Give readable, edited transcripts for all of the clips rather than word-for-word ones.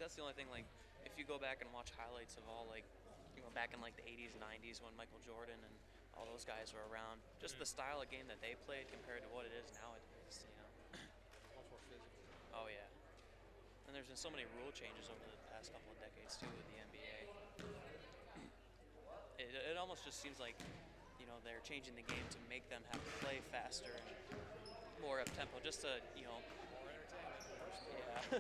that's the only thing. Like, if you go back and watch highlights of all, like, back in like the 80s, 90s when Michael Jordan and all those guys were around, just the style of game that they played compared to what it is nowadays. Much more physical. Oh yeah. And there's been so many rule changes over the past couple of decades too with the NBA. It almost just seems like, they're changing the game to make them have to play faster and more up tempo, just to, More entertainment. Yeah.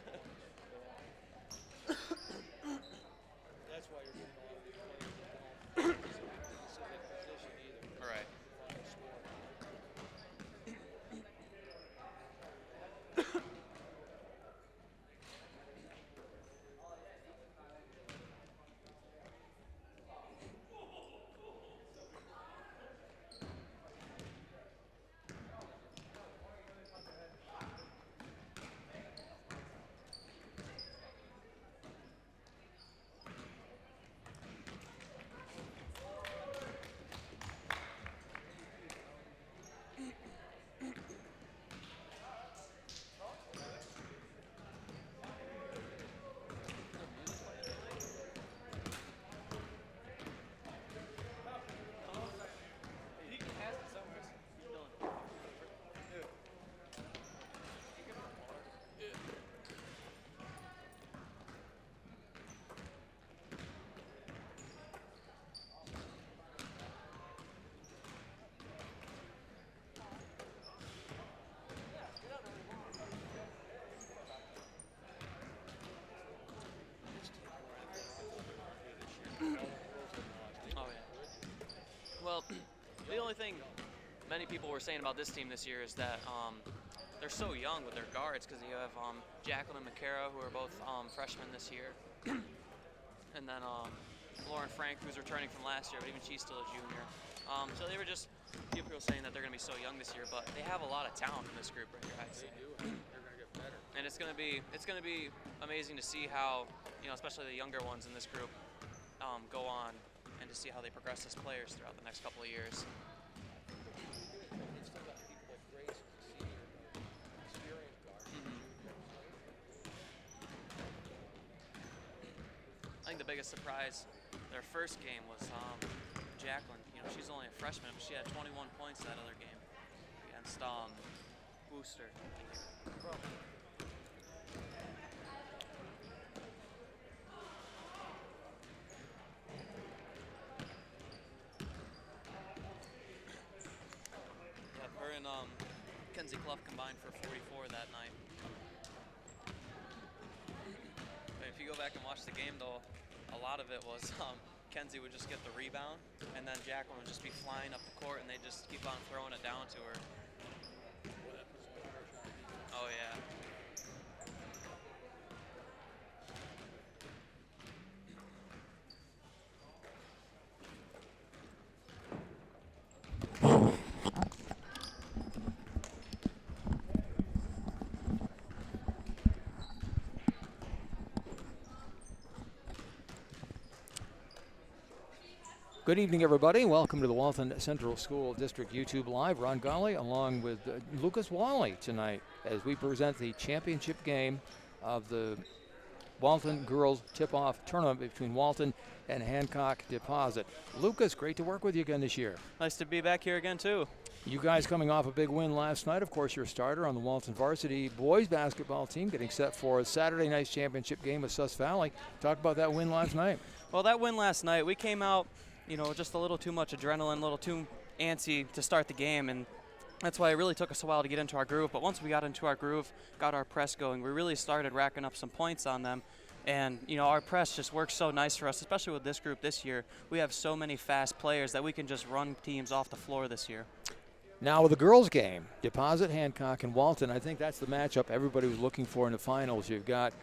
That's why you're getting a lot of these players that don't specific position either. Right. Like a sport. Oh yeah. Well, the only thing many people were saying about this team this year is that they're so young with their guards, because you have Jacqueline and McCara, who are both freshmen this year, and then Lauren Frank, who's returning from last year, but even she's still a junior. So they were just people saying that they're going to be so young this year, but they have a lot of talent in this group right here, I'd say. They do. They're going to get better. And it's going to be amazing to see how, especially the younger ones in this group, go on, and to see how they progress as players throughout the next couple of years. It's still got people like Grace, who's a senior, experienced guard. I think the biggest surprise their first game was Jacqueline. She's only a freshman, but she had 21 points that other game against Booster. Her and Kenzie Clough combined for 44 that night. But if you go back and watch the game, though, a lot of it was Kenzie would just get the rebound, and then Jacqueline would just be flying up the court, and they just keep on throwing it down to her. Oh yeah. Good evening, everybody. Welcome to the Walton Central School District YouTube Live. Ron Golly along with Lucas Wally tonight as we present the championship game of the Walton Girls Tip-Off Tournament between Walton and Hancock Deposit. Lucas, great to work with you again this year. Nice to be back here again, too. You guys coming off a big win last night. Of course, your starter on the Walton varsity boys basketball team getting set for a Saturday night's championship game with Sus Valley. Talk about that win last night. Well, that win last night, we came out, just a little too much adrenaline, a little too antsy to start the game, and that's why it really took us a while to get into our groove. But once we got into our groove, got our press going, we really started racking up some points on them. And, our press just works so nice for us, especially with this group this year. We have so many fast players that we can just run teams off the floor this year. Now with the girls' game, Deposit, Hancock, and Walton, I think that's the matchup everybody was looking for in the finals. You've got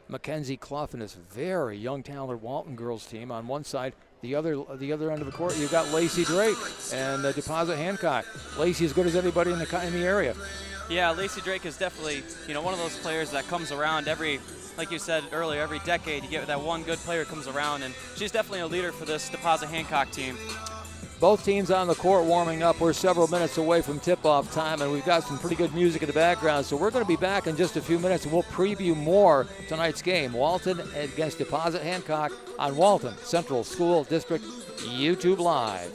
Mackenzie Clough and this very young, talented Walton girls team on one side. The other end of the court, you've got Lacey Drake and Deposit Hancock. Lacey as good as anybody in the area. Yeah, Lacey Drake is definitely, one of those players that comes around like you said earlier, every decade you get that one good player comes around, and she's definitely a leader for this Deposit Hancock team. Both teams on the court warming up. We're several minutes away from tip-off time, and we've got some pretty good music in the background. So we're going to be back in just a few minutes, and we'll preview more tonight's game. Walton against Deposit Hancock on Walton Central School District YouTube Live.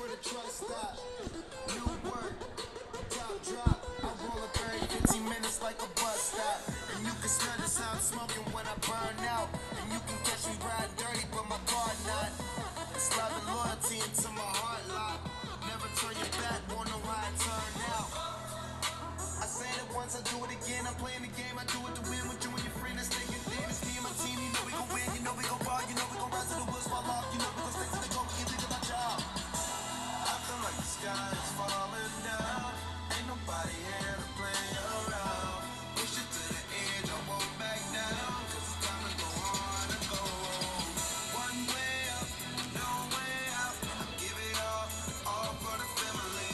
I do it again, I'm playing the game, I do it to win. With you and your friend, that's thinking thin. It's me and my team, you know we gon' win, you know we gon' ball, you know we gon' rise to the wheels fall off, you know we gon' stay to the goal, we can think of our job. I feel like the sky is falling down, ain't nobody here to play around. Push it to the edge, I won't back down, cause it's time to go on and go home. One way up, no way out, give it all for the family.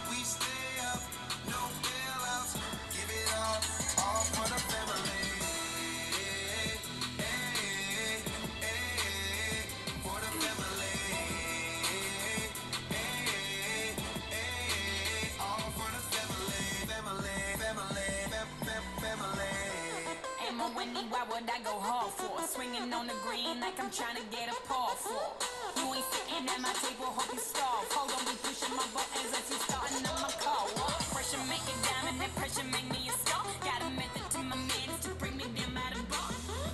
We stay up, no bailouts, give it all for the family. For the family. All for the family. Family. Ain't more Whitney, why would I go hard for? Swinging on the green like I'm trying to get a paw for. You ain't sitting at my table, hope you starve. Hold on, be pushing my buttons as you starting on my call. Pressure make it diamond, that pressure make me a star. Got a method to my madness to bring me down out of bar.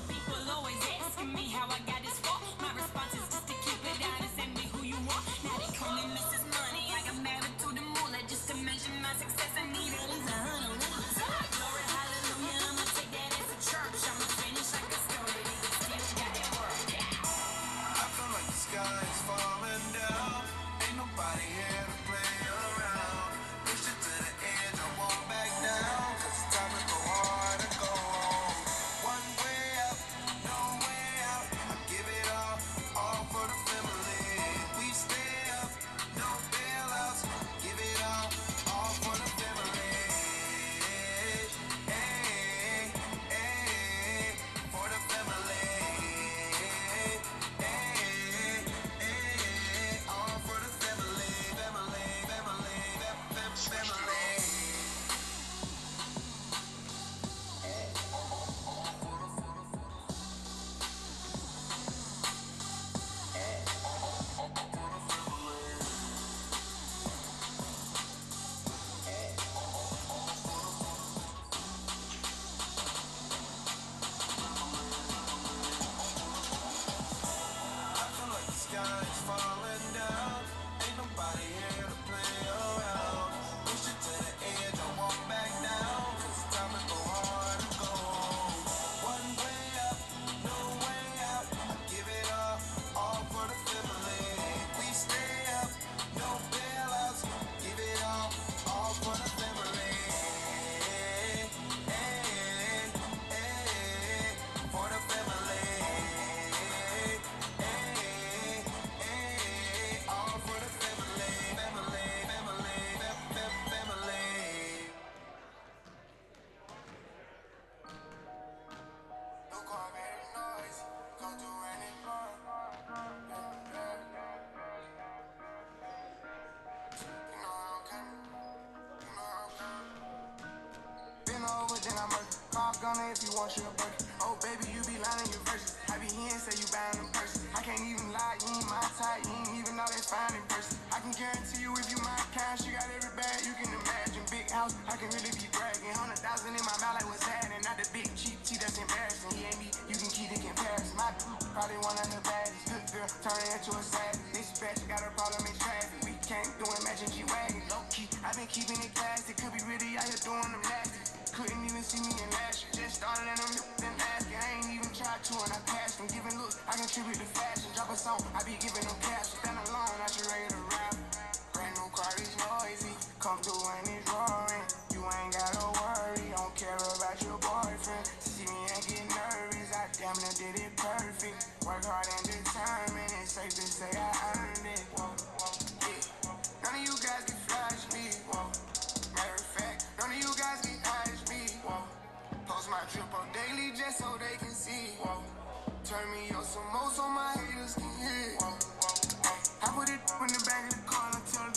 People always asking me how I got this far. My response is just to keep it honest and be who you are. Now they call me Mrs. Money, I got married to the moolah. Just to measure my success, I need at least 100 on the top. Glory, hallelujah, I'ma take that as a church. I'ma finish like a story, niggas still got it work. I feel like the sky is falling down. Ain't nobody here to play around. Push it to the edge, I won't back down. Cause it's time to go hard and go home. One way up, no way out. I give it all for the family. We stay up, no bailouts. Give it all for the family. For the family. All for the family. I feel like the sky is falling down. Ain't nobody here to play around. Push it to the edge, I won't back down. Cause it's time to go hard and go home. One way up, no way out. I give it all for the family. We stay up, no bailouts. Give it all for the family. For the family. All for the family. No car made a noise, come do anymore. You know I'm coming. Been over, then I'm murder. Call gunner if you want your burger. Oh baby, you be lying your verses. I be here and say you buying in person. I can't even lie, you ain't my type, you ain't even know that's fine in person. I can guarantee you if you my kind, she got every bag you can imagine. Big house, I can really be bragging. 100,000 in my mouth like what's happening. Not the big cheap tea that's embarrassing. He ain't me, you can keep the comparison. My dude, probably one of the baddest. Good girl, turning into a savage. This bitch got a problem in traffic. We can't do it, matching G-Wagon. Low key, I been keeping it classy. Could be really out here doing them nasty. Couldn't even see me in last year. Just started in them then asking. I ain't even tried to and I passed them. Giving looks, I contribute to fashion. Drop a song, I be giving them cash. Stand alone, I should ready to rap. Brand new car is noisy. Come through and it's roaring. You ain't gotta worry. Don't care about your boyfriend. See me and get nervous. I damn near did it perfect. Work hard and determined. It's safe to say I earned it. Whoa, yeah. None of you guys can flash me. Whoa. Matter of fact, none of you guys can hide me. Whoa. Post my drip on daily just so they can see. Whoa. Turn me up some more so my haters can hear. Whoa. I put it in the back of the car and tell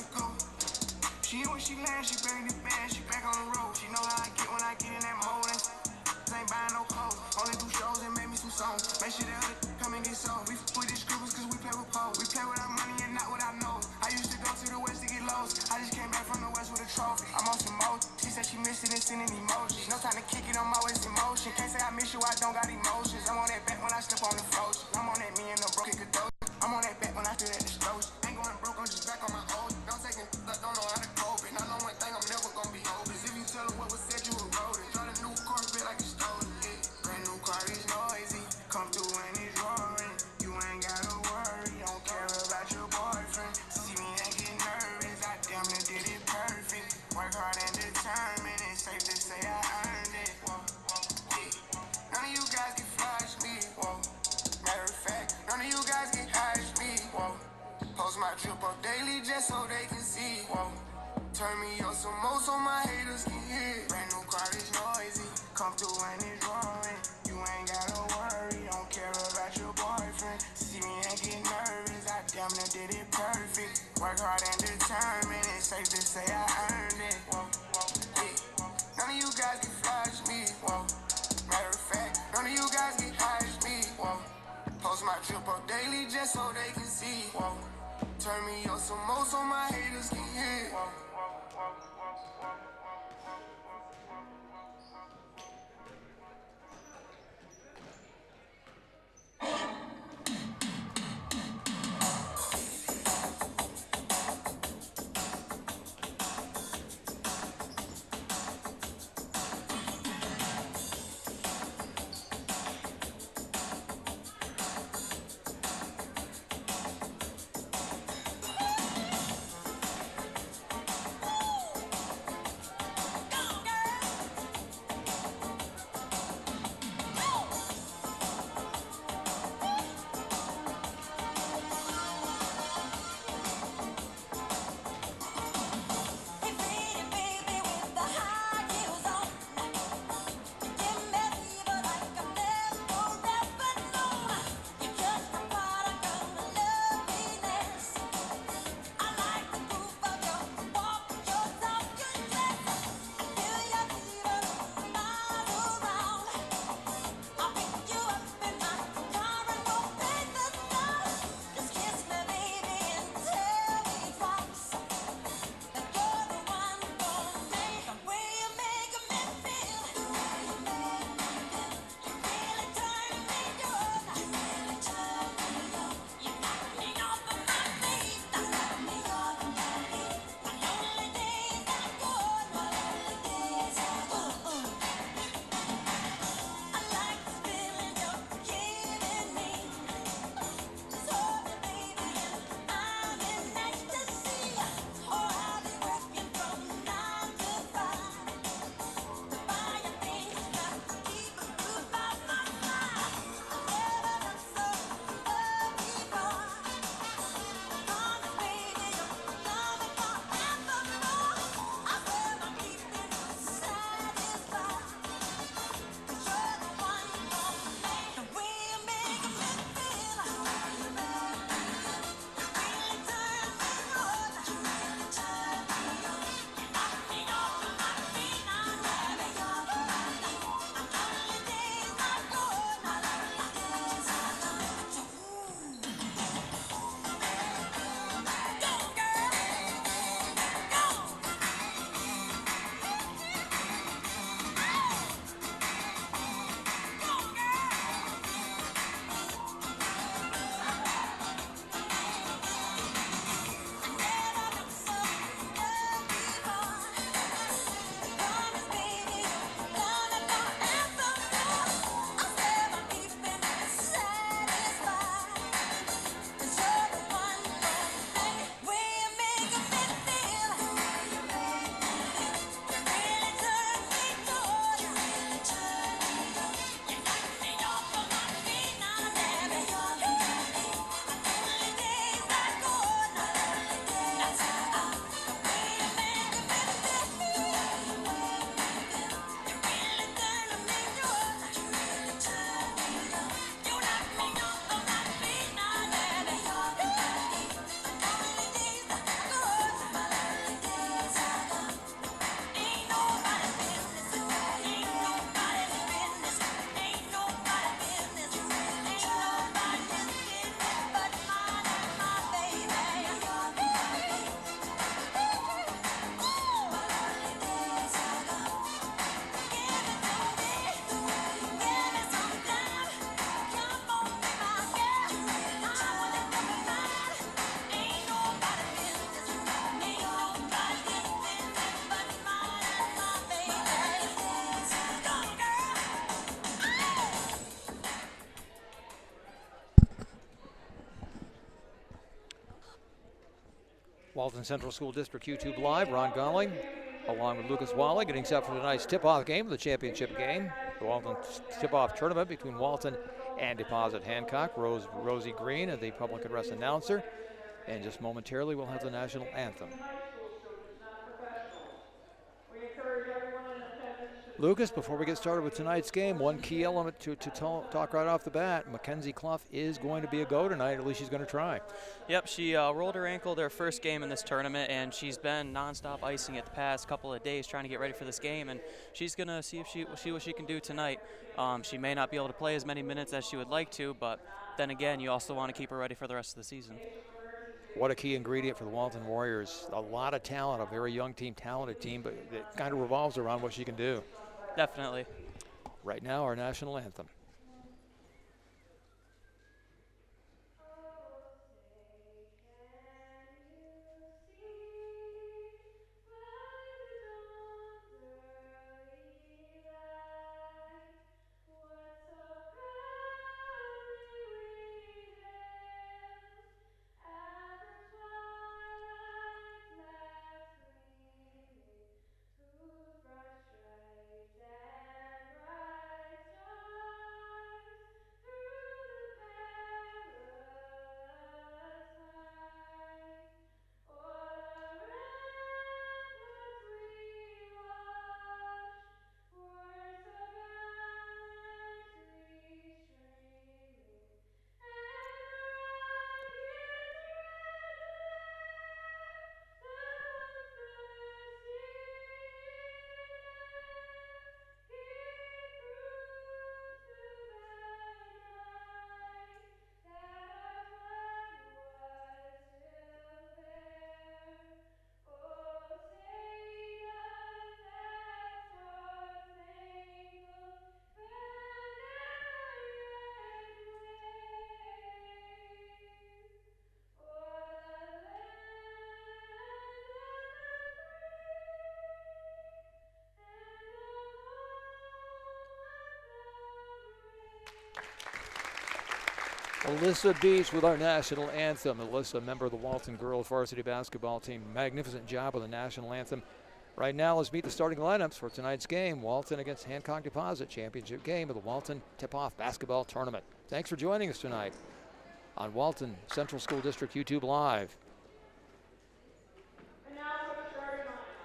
She when she land, she bring the band, she back on the road. She know how I get when I get in that mode. Ain't buying no clothes, only do shows and make me some songs. Make sure the other come and get sold. We with these scribbles cause we play with pole. We play with our money and not with our nose. I used to go to the west to get lows. I just came back from the west with a trophy. I'm on some mode. She said she missed it and sending emojis. No time to kick it, I'm always in motion. Can't say I miss you, I don't got emotions. I'm on that back when I step on the floor. I'm on that me and the broke kick a dope. I'm on that back when I feel at the stove. Ain't going broke, I'm just back on my old. Don't take it, don't know how to cope it. I know one thing, I'm never gonna be old. If you tell them what was said, you wrote it. Try the new Corvette like it's stolen. Brand new car is noisy. Come through and it's roaring. You ain't gotta worry. Don't care about your boyfriend. See me and get nervous. I damn near did it perfect. Work hard and determined. It's safe to say I earned it. Whoa, yeah. None of you guys can flash me. Whoa. Matter of fact, none of you guys can hide me. Whoa. Post my drip up daily just so they can see. Whoa. Turn me up some more so my haters can hear. Brand new car is noisy. Come through and it's roaring. You ain't gotta worry. Don't care about your boyfriend. See me and get nervous. I damn near did it perfect. Work hard and determined. It's safe to say I earned it. Whoa, yeah. None of you guys can flash me. Whoa. Matter of fact, none of you guys can hide me. Whoa. Post my drip up daily just so they can see. Whoa. Turn me up some more so my haters can hear. Whoa. Walton Central School District YouTube Live. Ron Golling, along with Lucas Wally, getting set for tonight's tip-off game of the championship game. The Walton tip-off tournament between Walton and Deposit Hancock. Rosie Green, the public address announcer. And just momentarily, we'll have the national anthem. Lucas, before we get started with tonight's game, one key element to talk right off the bat, Mackenzie Clough is going to be a go tonight. At least she's going to try. Yep, she rolled her ankle their first game in this tournament, and she's been nonstop icing it the past couple of days trying to get ready for this game, and she's going to see what she can do tonight. She may not be able to play as many minutes as she would like to, but then again, you also want to keep her ready for the rest of the season. What a key ingredient for the Walton Warriors. A lot of talent, a very young team, talented team, but it kind of revolves around what she can do. Definitely. Right now, our national anthem. Alyssa Beach with our national anthem. Alyssa, a member of the Walton girls varsity basketball team. Magnificent job with the national anthem. Right now, let's meet the starting lineups for tonight's game. Walton against Hancock Deposit, championship game of the Walton Tip-Off Basketball Tournament. Thanks for joining us tonight on Walton Central School District YouTube Live. And now for the starting lineup.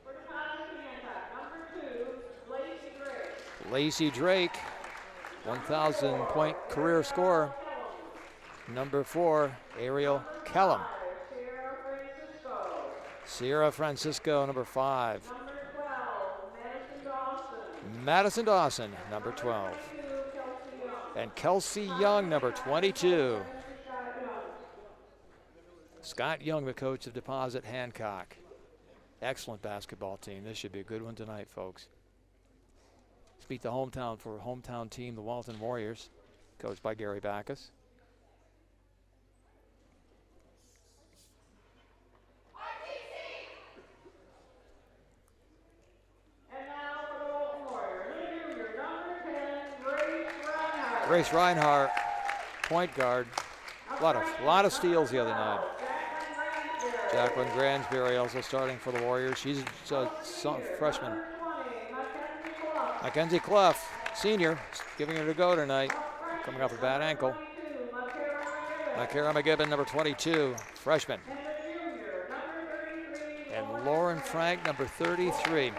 For Deposit Hancock, number 2, Lacey Drake. Lacey Drake, 1,000-point career scorer. Number 4, Ariel Kellum. Sierra Francisco, number 5. Number 12, Madison Dawson, number 12. And Kelsey Young, number 22. Scott Young, the coach of Deposit Hancock. Excellent basketball team. This should be a good one tonight, folks. Let's meet the hometown team, the Walton Warriors, coached by Gary Backus. And now for the Walton Warriors, number 10, Grace Reinhardt, point guard. A lot of steals the other night. Jacqueline Gransberry also starting for the Warriors. She's a freshman. Mackenzie Clough, senior, giving it a go tonight. Coming off a bad ankle. Makara McGibbon, number 22, freshman. And Lauren Frank, number 33.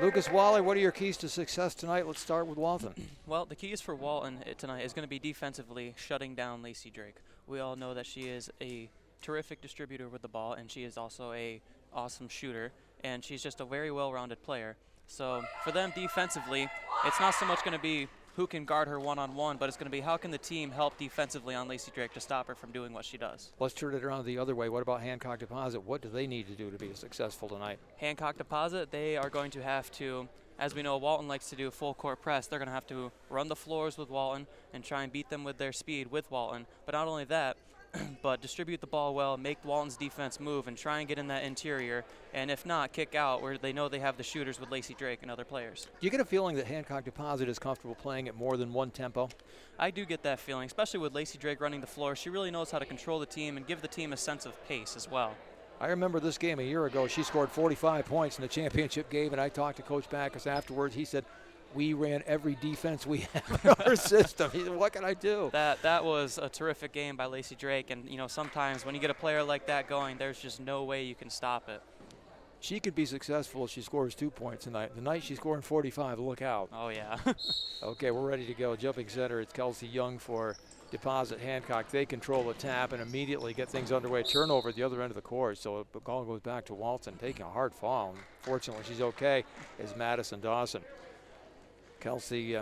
Lucas Wally, what are your keys to success tonight? Let's start with Walton. Well, the keys for Walton tonight is going to be defensively shutting down Lacey Drake. We all know that she is a terrific distributor with the ball, and she is also a awesome shooter, and she's just a very well-rounded player. So for them defensively, it's not so much going to be who can guard her one-on-one, but it's going to be how can the team help defensively on Lacey Drake to stop her from doing what she does. Let's turn it around the other way. What about Hancock Deposit? What do they need to do to be successful tonight? Hancock Deposit, they are going to have to, as we know Walton likes to do full court press, they're going to have to run the floors with Walton and try and beat them with their speed with Walton. But not only that, but distribute the ball well, make Walton's defense move, and try and get in that interior, and if not, kick out where they know they have the shooters with Lacey Drake and other players. Do you get a feeling that Hancock Deposit is comfortable playing at more than one tempo? I do get that feeling, especially with Lacey Drake running the floor. She really knows how to control the team and give the team a sense of pace as well. I remember this game a year ago. She scored 45 points in the championship game, and I talked to Coach Backus afterwards. He said, we ran every defense we have in our system. He said, what can I do? That was a terrific game by Lacey Drake, and you know, sometimes when you get a player like that going, there's just no way you can stop it. She could be successful if she scores 2 points tonight. The night she's scoring 45, look out. Oh, yeah. Okay, we're ready to go. Jumping center, it's Kelsey Young for Deposit Hancock. They control the tap and immediately get things underway. Turnover at the other end of the court, so the ball goes back to Walton, taking a hard fall. Fortunately, she's okay, is Madison Dawson. Kelsey,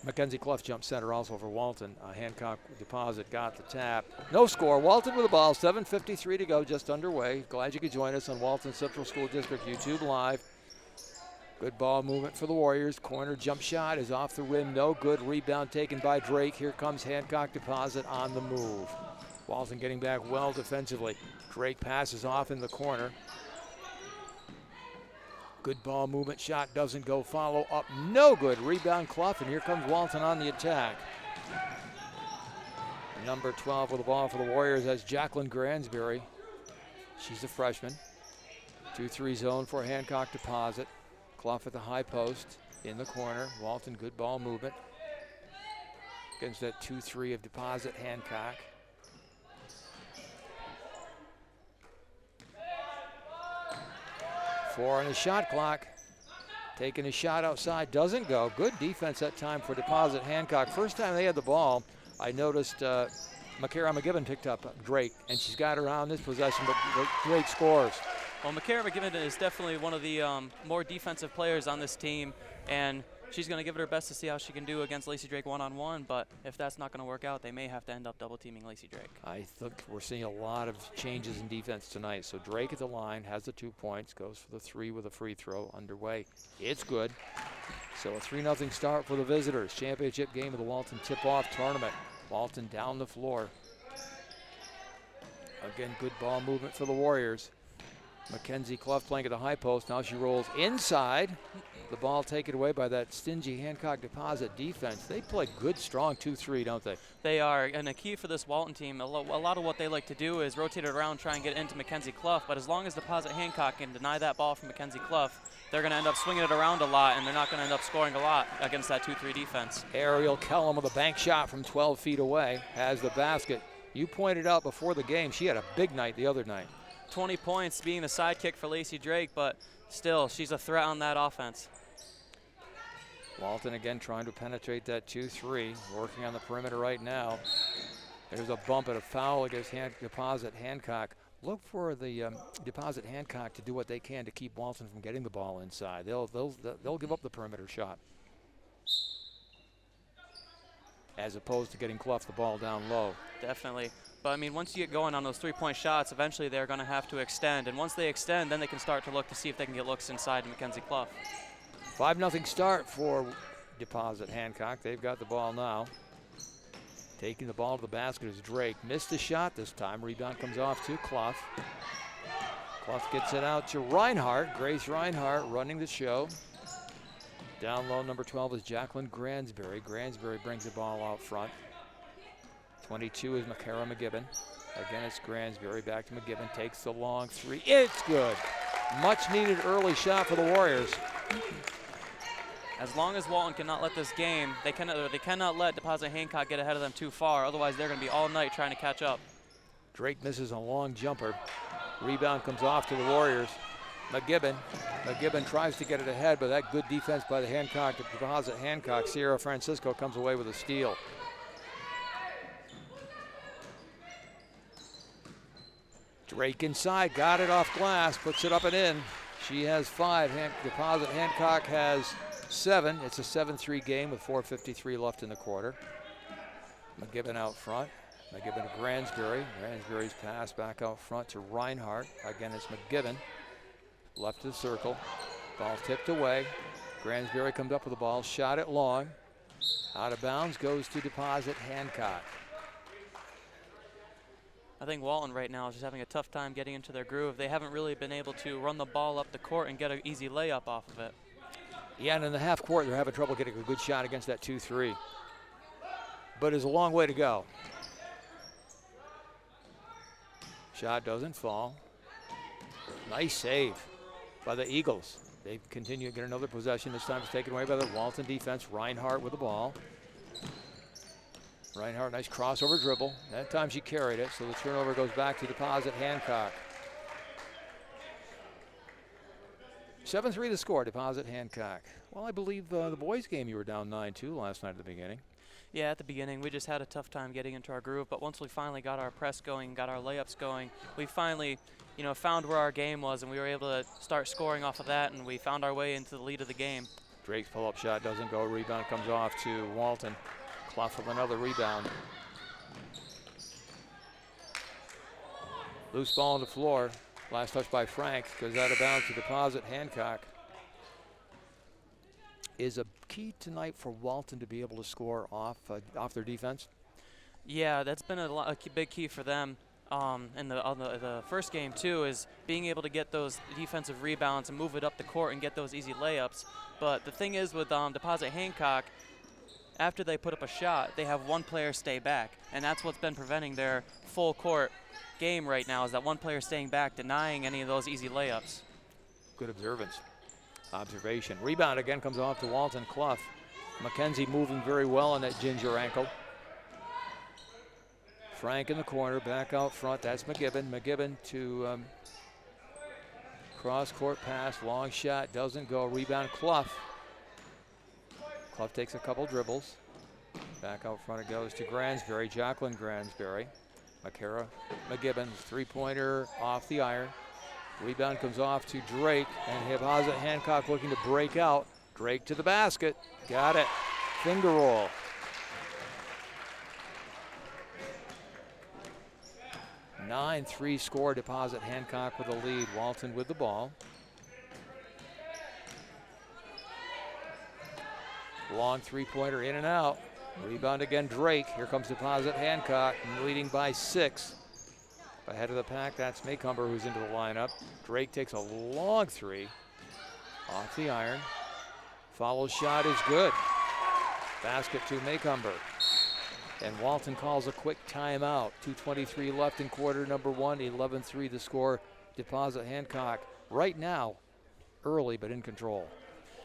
Mackenzie Clough jump center also for Walton. Hancock Deposit got the tap. No score. Walton with the ball. 7:53 to go, just underway. Glad you could join us on Walton Central School District YouTube Live. Good ball movement for the Warriors. Corner jump shot is off the rim. No good. Rebound taken by Drake. Here comes Hancock Deposit on the move. Walton getting back well defensively. Drake passes off in the corner. Good ball movement, shot doesn't go, follow up, no good. Rebound Clough, and here comes Walton on the attack. Number 12 with the ball for the Warriors has Jacqueline Gransberry. She's a freshman. 2-3 zone for Hancock Deposit. Clough at the high post in the corner. Walton, good ball movement against that 2-3 of Deposit Hancock. Four on the shot clock. Taking a shot outside, doesn't go. Good defense that time for Deposit Hancock. First time they had the ball, I noticed Makara McGibbon picked up Drake, and she's got her on this possession, but Drake scores. Well, Makara McGibbon is definitely one of the more defensive players on this team, and she's going to give it her best to see how she can do against Lacey Drake one-on-one, but if that's not going to work out, they may have to end up double-teaming Lacey Drake. I think we're seeing a lot of changes in defense tonight. So Drake at the line has the 2 points, goes for the 3 with a free throw underway. It's good. So a 3-0 start for the visitors. Championship game of the Walton tip-off tournament. Walton down the floor. Again, good ball movement for the Warriors. Mackenzie Clough playing at the high post. Now she rolls inside. The ball taken away by that stingy Hancock Deposit defense. They play good, strong 2-3, don't they? They are, and a key for this Walton team, a lot of what they like to do is rotate it around, try and get into Mackenzie Clough, but as long as Deposit Hancock can deny that ball from Mackenzie Clough, they're going to end up swinging it around a lot, and they're not going to end up scoring a lot against that 2-3 defense. Ariel Kellum with a bank shot from 12 feet away has the basket. You pointed out before the game she had a big night the other night. 20 points being the sidekick for Lacey Drake, but still, she's a threat on that offense. Walton again trying to penetrate that 2-3, working on the perimeter right now. There's a bump and a foul against Deposit Hancock. Look for the Deposit Hancock to do what they can to keep Walton from getting the ball inside. They'll give up the perimeter shot, as opposed to getting Clough the ball down low. Definitely. But, I mean, once you get going on those three-point shots, eventually they're going to have to extend. And once they extend, then they can start to look to see if they can get looks inside Mackenzie Clough. 5-0 start for Deposit Hancock. They've got the ball now. Taking the ball to the basket is Drake. Missed the shot this time. Rebound comes off to Clough. Clough gets it out to Reinhardt. Grace Reinhardt running the show. Down low, number 12 is Jacqueline Gransberry. Gransberry brings the ball out front. 22 is Makara McGibbon. Again, it's Gransberry. Back to McGibbon. Takes the long 3. It's good. Much needed early shot for the Warriors. As long as Walton cannot let this game, they cannot let Deposit Hancock get ahead of them too far. Otherwise, they're going to be all night trying to catch up. Drake misses a long jumper. Rebound comes off to the Warriors. McGibbon tries to get it ahead, but that good defense by the Deposit Hancock. Sierra Francisco comes away with a steal. Drake inside, got it off glass, puts it up and in. She has 5. Deposit Hancock has 7. It's a 7-3 game with 4:53 left in the quarter. McGibbon out front. McGibbon to Gransberry. Gransberry's pass back out front to Reinhardt. Again, it's McGibbon. Left of the circle. Ball tipped away. Gransberry comes up with the ball. Shot it long. Out of bounds, goes to Deposit Hancock. I think Walton right now is just having a tough time getting into their groove. They haven't really been able to run the ball up the court and get an easy layup off of it. Yeah, and in the half court, they're having trouble getting a good shot against that 2-3. But it's a long way to go. Shot doesn't fall. Nice save by the Eagles. They continue to get another possession. This time it's taken away by the Walton defense. Reinhardt with the ball. Reinhardt, nice crossover dribble. That time she carried it, so the turnover goes back to Deposit Hancock. 7-3 the score, Deposit Hancock. Well, I believe the boys' game you were down 9-2 last night at the beginning. Yeah, at the beginning, we just had a tough time getting into our groove, but once we finally got our press going, got our layups going, we finally, found where our game was, and we were able to start scoring off of that, and we found our way into the lead of the game. Drake's pull-up shot doesn't go. Rebound comes off to Walton. Clough with another rebound. Loose ball on the floor. Last touch by Frank. Goes out of bounds to Deposit Hancock. Is a key tonight for Walton to be able to score off their defense? Yeah, that's been a big key for them. In the first game too, is being able to get those defensive rebounds and move it up the court and get those easy layups. But the thing is with Deposit Hancock, after they put up a shot, they have one player stay back, and that's what's been preventing their full court game right now, is that one player staying back, denying any of those easy layups. Good observation. Rebound again comes off to Walton. Clough. McKenzie moving very well on that ginger ankle. Frank in the corner, back out front. That's McGibbon. McGibbon to cross-court pass, long shot, doesn't go. Rebound, Clough. Clough takes a couple dribbles. Back out front it goes to Gransberry, Jacqueline Gransberry. McGibbon, three-pointer off the iron. Rebound comes off to Drake, and Deposit Hancock looking to break out. Drake to the basket. Got it. Finger roll. A 9-3 score. Deposit Hancock with the lead. Walton with the ball. Long three-pointer in and out. Rebound again, Drake. Here comes Deposit Hancock, leading by 6. Ahead of the pack, that's Maycomber who's into the lineup. Drake takes a long three. Off the iron. Follow shot is good. Basket to Maycomber. And Walton calls a quick timeout. 2:23 left in quarter number 1. 11-3 the score. Deposit Hancock right now, early but in control.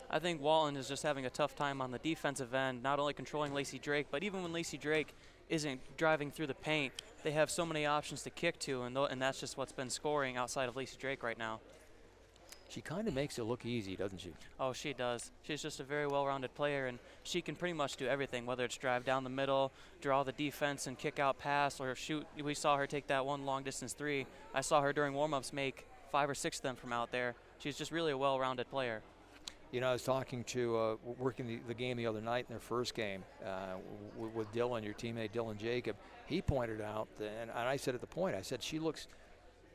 I think Walton is just having a tough time on the defensive end, not only controlling Lacey Drake, but even when Lacey Drake isn't driving through the paint, they have so many options to kick to, and that's just what's been scoring outside of Lacey Drake right now. She kind of makes it look easy, doesn't she? Oh, she does. She's just a very well-rounded player, and she can pretty much do everything, whether it's drive down the middle, draw the defense and kick out pass, or shoot. We saw her take that one long-distance three. I saw her during warm-ups make 5 or 6 of them from out there. She's just really a well-rounded player. You know, I was talking to, working the game the other night in their first game with Dylan, your teammate Dylan Jacob. He pointed out, and I said at the point, I said, she looks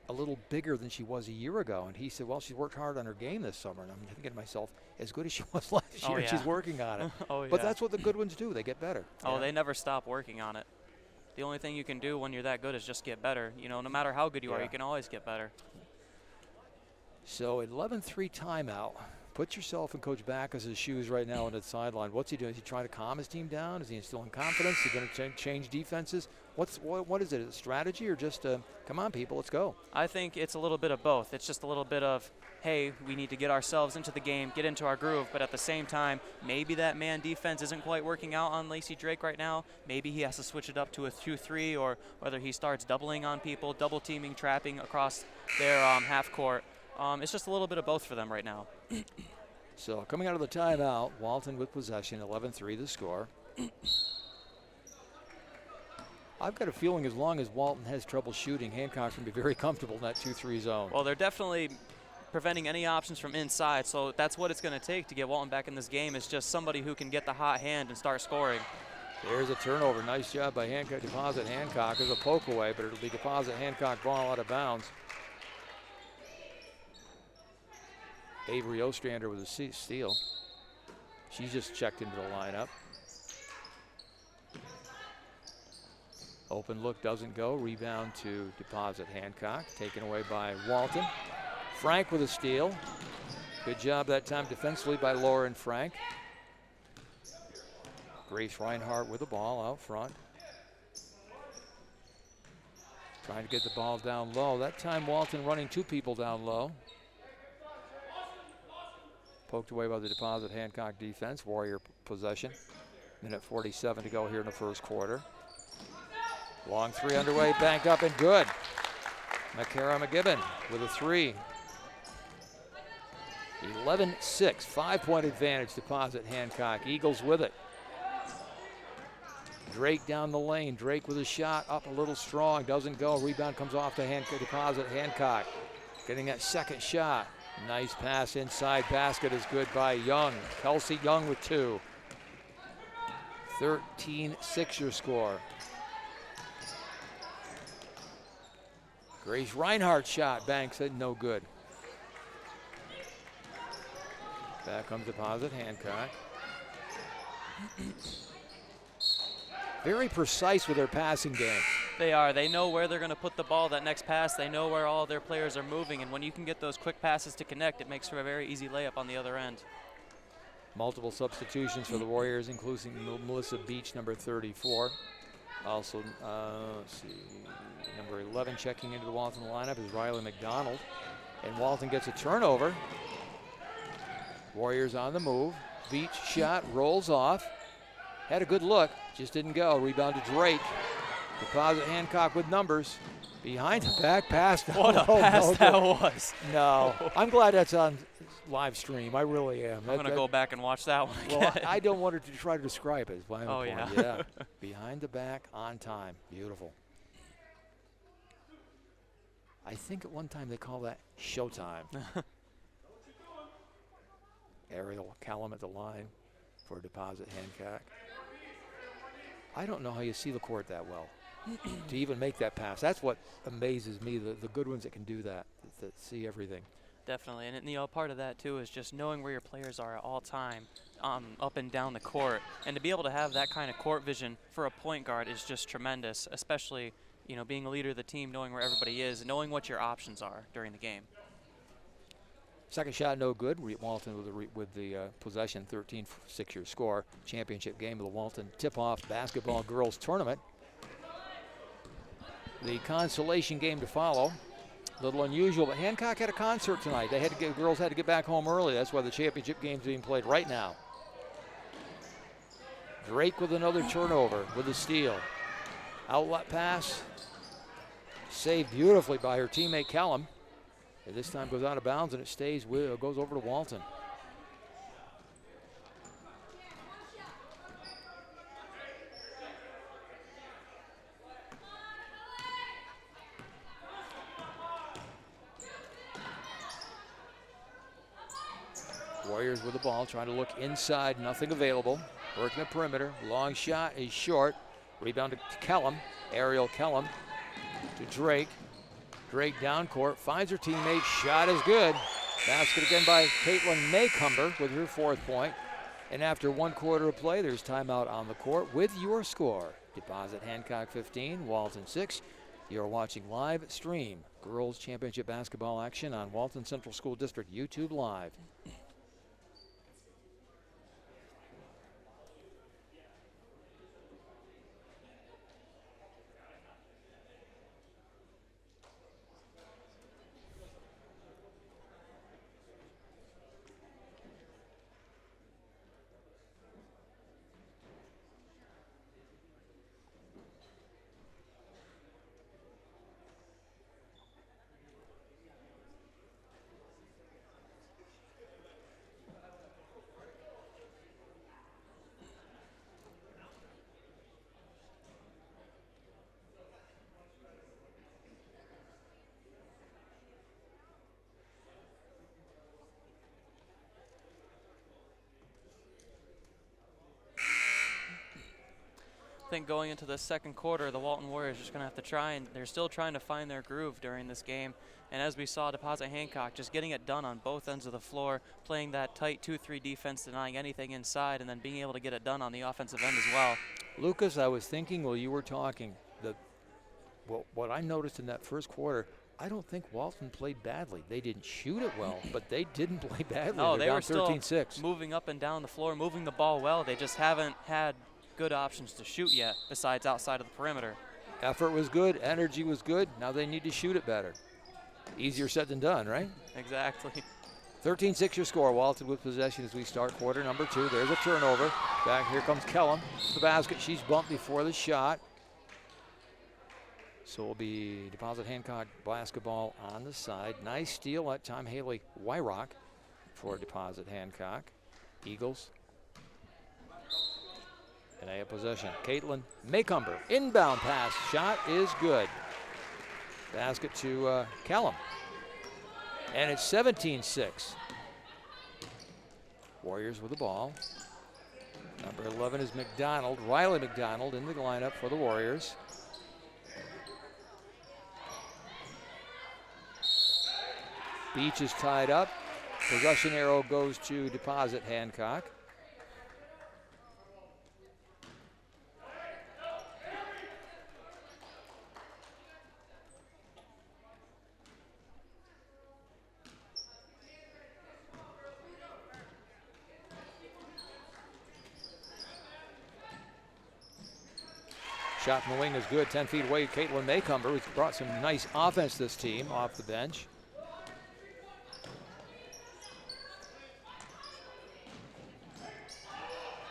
a little bigger than she was a year ago. And he said, well, she's worked hard on her game this summer. And I'm thinking to myself, as good as she was last year, she's working on it. Oh, yeah. But that's what the good ones do. They get better. Oh, they never stop working on it. The only thing you can do when you're that good is just get better. You know, no matter how good you are, you can always get better. So 11-3 timeout. Put yourself in Coach Backus's shoes right now on the sideline. What's he doing? Is he trying to calm his team down? Is he instilling confidence? Is he going to change defenses? What is it? A strategy or just come on, people, let's go? I think it's a little bit of both. It's just a little bit of, hey, we need to get ourselves into the game, get into our groove, but at the same time, maybe that man defense isn't quite working out on Lacey Drake right now. Maybe he has to switch it up to a 2-3, or whether he starts doubling on people, double teaming, trapping across their half court. It's just a little bit of both for them right now. So coming out of the timeout, Walton with possession, 11-3 the score. I've got a feeling as long as Walton has trouble shooting, Hancock's going to be very comfortable in that 2-3 zone. Well, they're definitely preventing any options from inside, so that's what it's going to take to get Walton back in this game, is just somebody who can get the hot hand and start scoring. There's a turnover. Nice job by Hancock. Deposit Hancock. There's a poke away, but it'll be Deposit Hancock ball out of bounds. Avery Ostrander with a steal. She's just checked into the lineup. Open look doesn't go. Rebound to Deposit Hancock. Taken away by Walton. Frank with a steal. Good job that time defensively by Lauren Frank. Grace Reinhardt with the ball out front. Trying to get the ball down low. That time Walton running 2 people down low. Poked away by the Deposit Hancock defense. Warrior possession. Minute 47 to go here in the first quarter. Long 3 underway, banked up and good. McCara McGibbon with a 3. 11-6, 5-point advantage, Deposit Hancock. Eagles with it. Drake down the lane. Drake with a shot up a little strong. Doesn't go. Rebound comes off to Deposit Hancock. Getting that second shot. Nice pass inside basket is good by Young. Kelsey Young with 2. 13-6 your score. Grace Reinhardt shot. Banks said no good. Back comes Deposit Hancock. Very precise with their passing game. They are. They know where they're going to put the ball that next pass. They know where all their players are moving. And when you can get those quick passes to connect, it makes for a very easy layup on the other end. Multiple substitutions for the Warriors, including Melissa Beach, number 34. Also, let's see, number 11 checking into the Walton lineup is Riley McDonald. And Walton gets a turnover. Warriors on the move. Beach shot, rolls off. Had a good look, just didn't go. Rebound to Drake. Deposit Hancock with numbers. Behind the back pass. What a pass that was. No, I'm glad that's on live stream. I really am. I'm going to go back and watch that one again. Well, I don't want to try to describe it. Oh, yeah. Yeah. Behind the back, on time. Beautiful. I think at one time they call that showtime. Ariel Callum at the line for Deposit Hancock. I don't know how you see the court that well to even make that pass. That's what amazes me, the good ones that can do that see everything. Definitely, and you know, part of that too is just knowing where your players are at all time, up and down the court, and to be able to have that kind of court vision for a point guard is just tremendous. Especially, you know, being a leader of the team, knowing where everybody is, and knowing what your options are during the game. Second shot no good. Walton with the possession, 13-6 your score. Championship game of the Walton Tip-Off Basketball Girls Tournament. The consolation game to follow. A little unusual, but Hancock had a concert tonight. Girls had to get back home early. That's why the championship game's being played right now. Drake with another turnover with a steal. Outlet pass. Saved beautifully by her teammate Callum. And this time goes out of bounds and it goes over to Walton. Warriors with the ball, trying to look inside, nothing available. Working the perimeter, long shot is short. Rebound to Kellum, Ariel Kellum to Drake. Drake down court, finds her teammate, shot is good. Basket again by Caitlin Maycumber with her 4th point. And after 1 quarter of play, there's timeout on the court with your score. Deposit Hancock 15, Walton 6. You're watching live stream Girls Championship Basketball action on Walton Central School District YouTube Live. I think going into the second quarter, the Walton Warriors are just going to have to try, and they're still trying to find their groove during this game. And as we saw, Deposit Hancock just getting it done on both ends of the floor, playing that tight 2-3 defense, denying anything inside, and then being able to get it done on the offensive end as well. Lucas, I was thinking while you were talking, what I noticed in that first quarter, I don't think Walton played badly. They didn't shoot it well, but they didn't play badly. No, They're they were down still 13-6. moving up and down the floor, moving the ball well. They just haven't had good options to shoot yet, besides outside of the perimeter. Effort was good, energy was good. Now they need to shoot it better. Easier said than done, right? Exactly. 13-6 your score. Walton with possession as we start quarter number 2. There's a turnover. Back here comes Kellum to the basket. She's bumped before the shot. So it'll be Deposit Hancock basketball on the side. Nice steal that time. Haley Wyrock for Deposit Hancock. Eagles. And they have possession. Caitlin Maycumber. Inbound pass. Shot is good. Basket to Kellum. And it's 17-6. Warriors with the ball. Number 11 is McDonald. Riley McDonald in the lineup for the Warriors. Beach is tied up. Possession arrow goes to Deposit Hancock. Shot from the wing is good. 10 feet away, Caitlin Maycumber, who's brought some nice offense this team off the bench.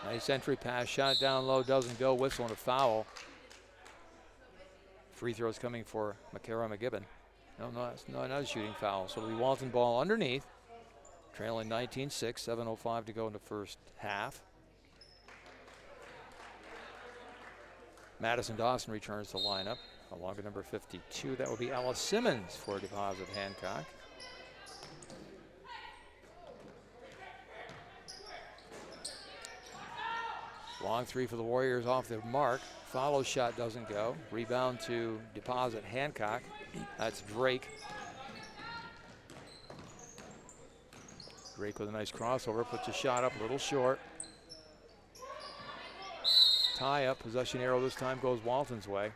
Nice entry pass, shot down low, doesn't go, whistle and a foul. Free throws coming for McCara McGibbon. No, not a shooting foul. So it'll be Walton ball underneath. Trailing 19-6, 7:05 to go in the first half. Madison Dawson returns to lineup along with number 52. That will be Alice Simmons for Deposit Hancock. Long three for the Warriors off the mark. Follow shot doesn't go. Rebound to Deposit Hancock. That's Drake. Drake with a nice crossover, puts a shot up a little short. Tie up, possession arrow this time goes Walton's way.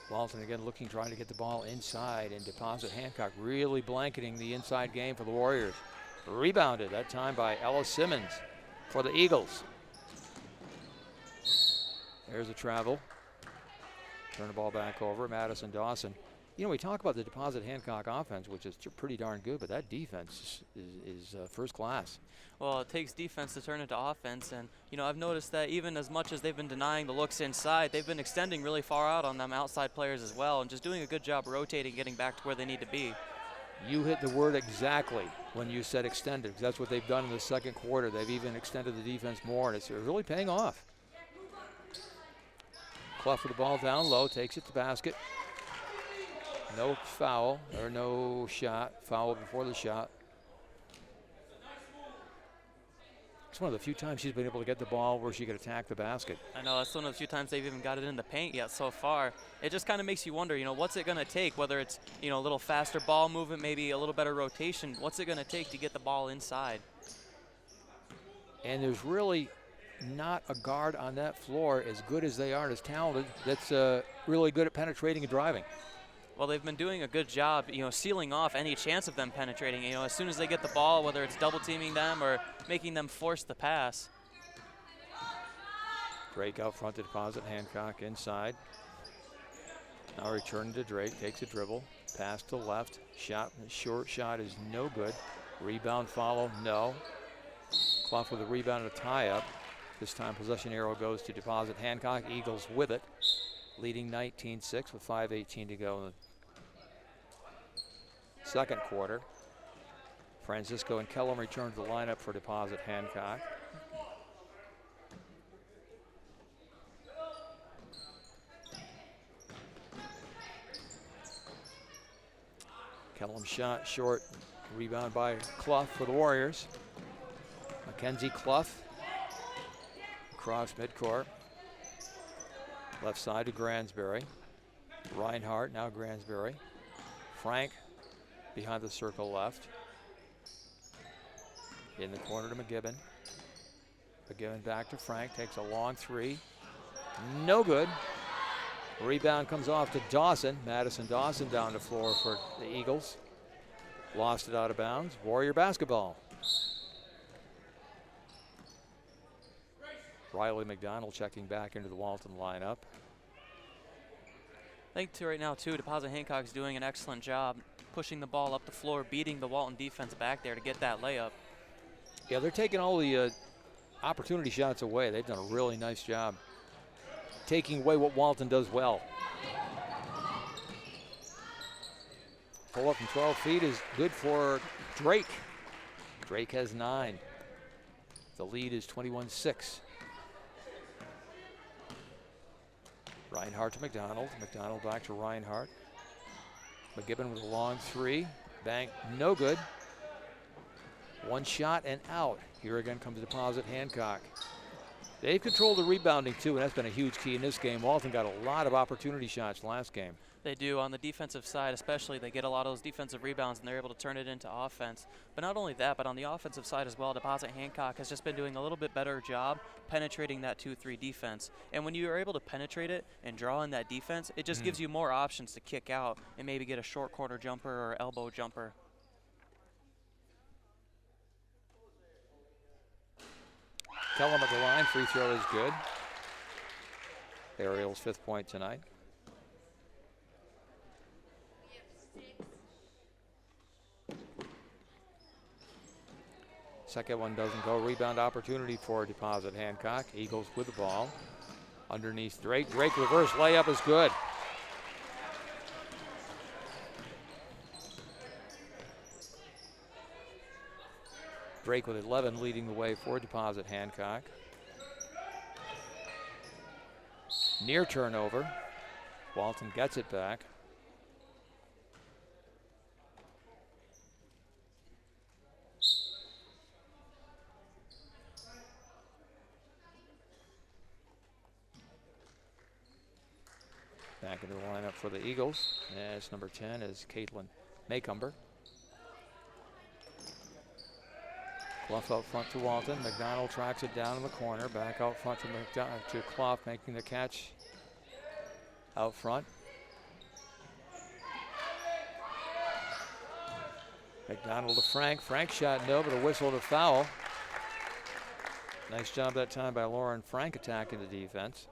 Walton again looking, trying to get the ball inside, and Deposit Hancock really blanketing the inside game for the Warriors. Rebounded that time by Ella Simmons for the Eagles. There's a travel. Turn the ball back over. Madison Dawson. You know, we talk about the Deposit Hancock offense, which is pretty darn good, but that defense is first class. Well, it takes defense to turn into offense, and you know, I've noticed that even as much as they've been denying the looks inside, they've been extending really far out on them outside players as well, and just doing a good job rotating, getting back to where they need to be. You hit the word exactly when you said extended, because that's what they've done in the second quarter. They've even extended the defense more, and it's really paying off. Clough with the ball down low, takes it to basket. No foul, or no shot. Foul before the shot. It's one of the few times she's been able to get the ball where she could attack the basket. I know, that's one of the few times they've even got it in the paint yet so far. It just kind of makes you wonder, you know, what's it going to take, whether it's, you know, a little faster ball movement, maybe a little better rotation. What's it going to take to get the ball inside? And there's really not a guard on that floor, as good as they are and as talented, that's really good at penetrating and driving. Well, they've been doing a good job, you know, sealing off any chance of them penetrating. You know, as soon as they get the ball, whether it's double teaming them or making them force the pass. Drake out front to Deposit Hancock inside. Now returning to Drake, takes a dribble, pass to left, shot, short shot is no good. Rebound follow, no. Clough with a rebound and a tie up. This time possession arrow goes to Deposit Hancock. Eagles with it, leading 19-6 with 5:18 to go in the second quarter. Francisco and Kellum return to the lineup for Deposit Hancock. Kellum shot short, rebound by Clough for the Warriors. Mackenzie Clough across midcourt. Left side to Gransberry. Reinhardt, now Gransberry. Frank behind the circle left. In the corner to McGibbon. McGibbon back to Frank, takes a long three. No good. Rebound comes off to Dawson. Madison Dawson down the floor for the Eagles. Lost it out of bounds. Warrior basketball. Riley McDonald checking back into the Walton lineup. I think right now, too, Deposit Hancock's doing an excellent job pushing the ball up the floor, beating the Walton defense back there to get that layup. Yeah, they're taking all the opportunity shots away. They've done a really nice job taking away what Walton does well. Pull up from 12 feet is good for Drake. Drake has 9. The lead is 21-6. Reinhardt to McDonald. McDonald back to Reinhardt. McGibbon with a long three. Bank, no good. One shot and out. Here again comes Deposit Hancock. They've controlled the rebounding too, and that's been a huge key in this game. Walton got a lot of opportunity shots last game. They do on the defensive side, especially. They get a lot of those defensive rebounds, and they're able to turn it into offense. But not only that, but on the offensive side as well, Deposit Hancock has just been doing a little bit better job penetrating that 2-3 defense. And when you are able to penetrate it and draw in that defense, it just gives you more options to kick out and maybe get a short corner jumper or elbow jumper. Kellum at the line, free throw is good. Ariel's 5th point tonight. Second one doesn't go. Rebound opportunity for Deposit Hancock. Eagles with the ball. Underneath Drake. Drake reverse layup is good. Drake with 11 leading the way for Deposit Hancock. Near turnover. Walton gets it back. Back into the lineup for the Eagles. As number 10 is Caitlin Maycumber. Clough out front to Walton. McDonald tracks it down in the corner. Back out front to Clough, making the catch out front. McDonald to Frank. Frank shot no, but a whistle to foul. Nice job that time by Lauren Frank attacking the defense.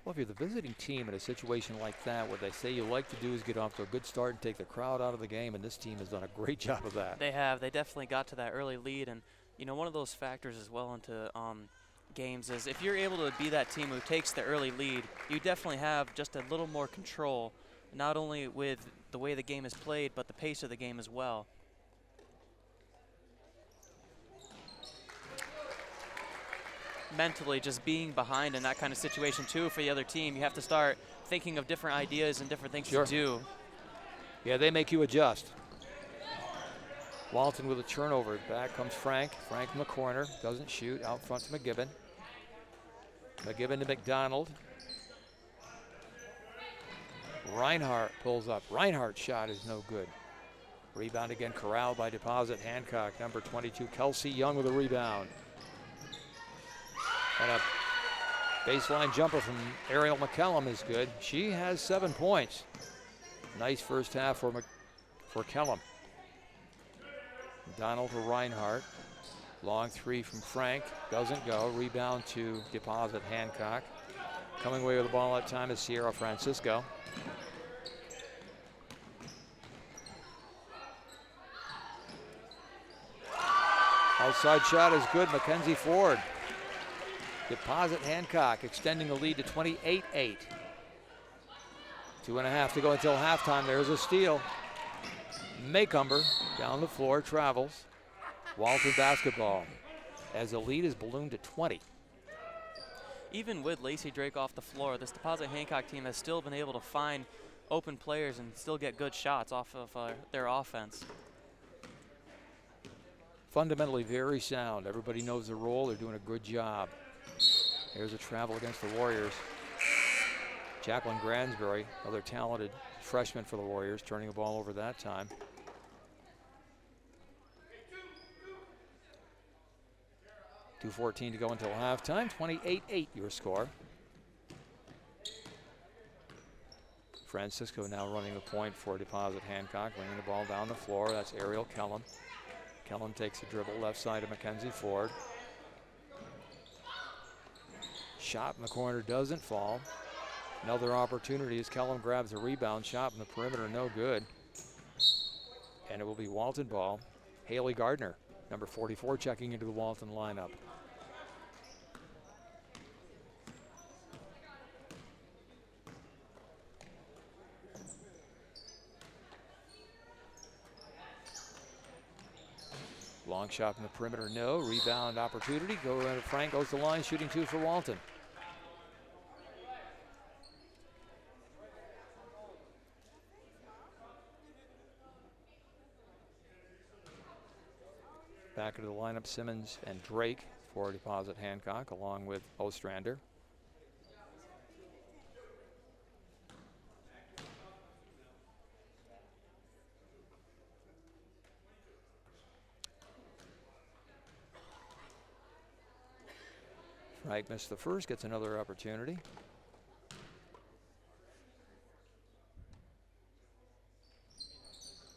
Well, if you're the visiting team in a situation like that, what they say you like to do is get off to a good start and take the crowd out of the game, and this team has done a great job of that. They have. They definitely got to that early lead, and you know, one of those factors as well into games is if you're able to be that team who takes the early lead, you definitely have just a little more control, not only with the way the game is played, but the pace of the game as well. Mentally, just being behind in that kind of situation too for the other team, you have to start thinking of different ideas and different things to do. Yeah, they make you adjust. Walton with a turnover. Back comes Frank. Frank in the corner. Doesn't shoot. Out front to McGibbon. McGibbon to McDonald. Reinhardt pulls up. Reinhardt's shot is no good. Rebound again corralled by Deposit Hancock. Number 22, Kelsey Young with a rebound. And a baseline jumper from Ariel McCallum is good. She has 7 points. Nice first half for Kellum. Donald to Reinhardt. Long three from Frank. Doesn't go. Rebound to Deposit Hancock. Coming away with the ball at time is Sierra Francisco. Outside shot is good. Mackenzie Ford. Deposit Hancock extending the lead to 28-8. 2.5 to go until halftime. There's a steal. Maycumber down the floor, travels. Walton basketball as the lead is ballooned to 20. Even with Lacey Drake off the floor, this Deposit Hancock team has still been able to find open players and still get good shots off of their offense. Fundamentally very sound. Everybody knows their role. They're doing a good job. Here's a travel against the Warriors. Jacqueline Gransberry, another talented freshman for the Warriors, turning the ball over that time. .2:14 to go until halftime. 28-8 your score. Francisco now running the point for Deposit Hancock, bringing the ball down the floor. That's Ariel Kellum. Kellum takes a dribble left side of Mackenzie Ford. Shot in the corner doesn't fall. Another opportunity as Kellum grabs a rebound. Shot in the perimeter, no good. And it will be Walton ball. Haley Gardner, number 44, checking into the Walton lineup. Long shot from the perimeter, no. Rebound opportunity. Frank goes to the line, shooting 2 for Walton. Back into the lineup, Simmons and Drake for Deposit Hancock, along with Ostrander. Frank missed the first, gets another opportunity.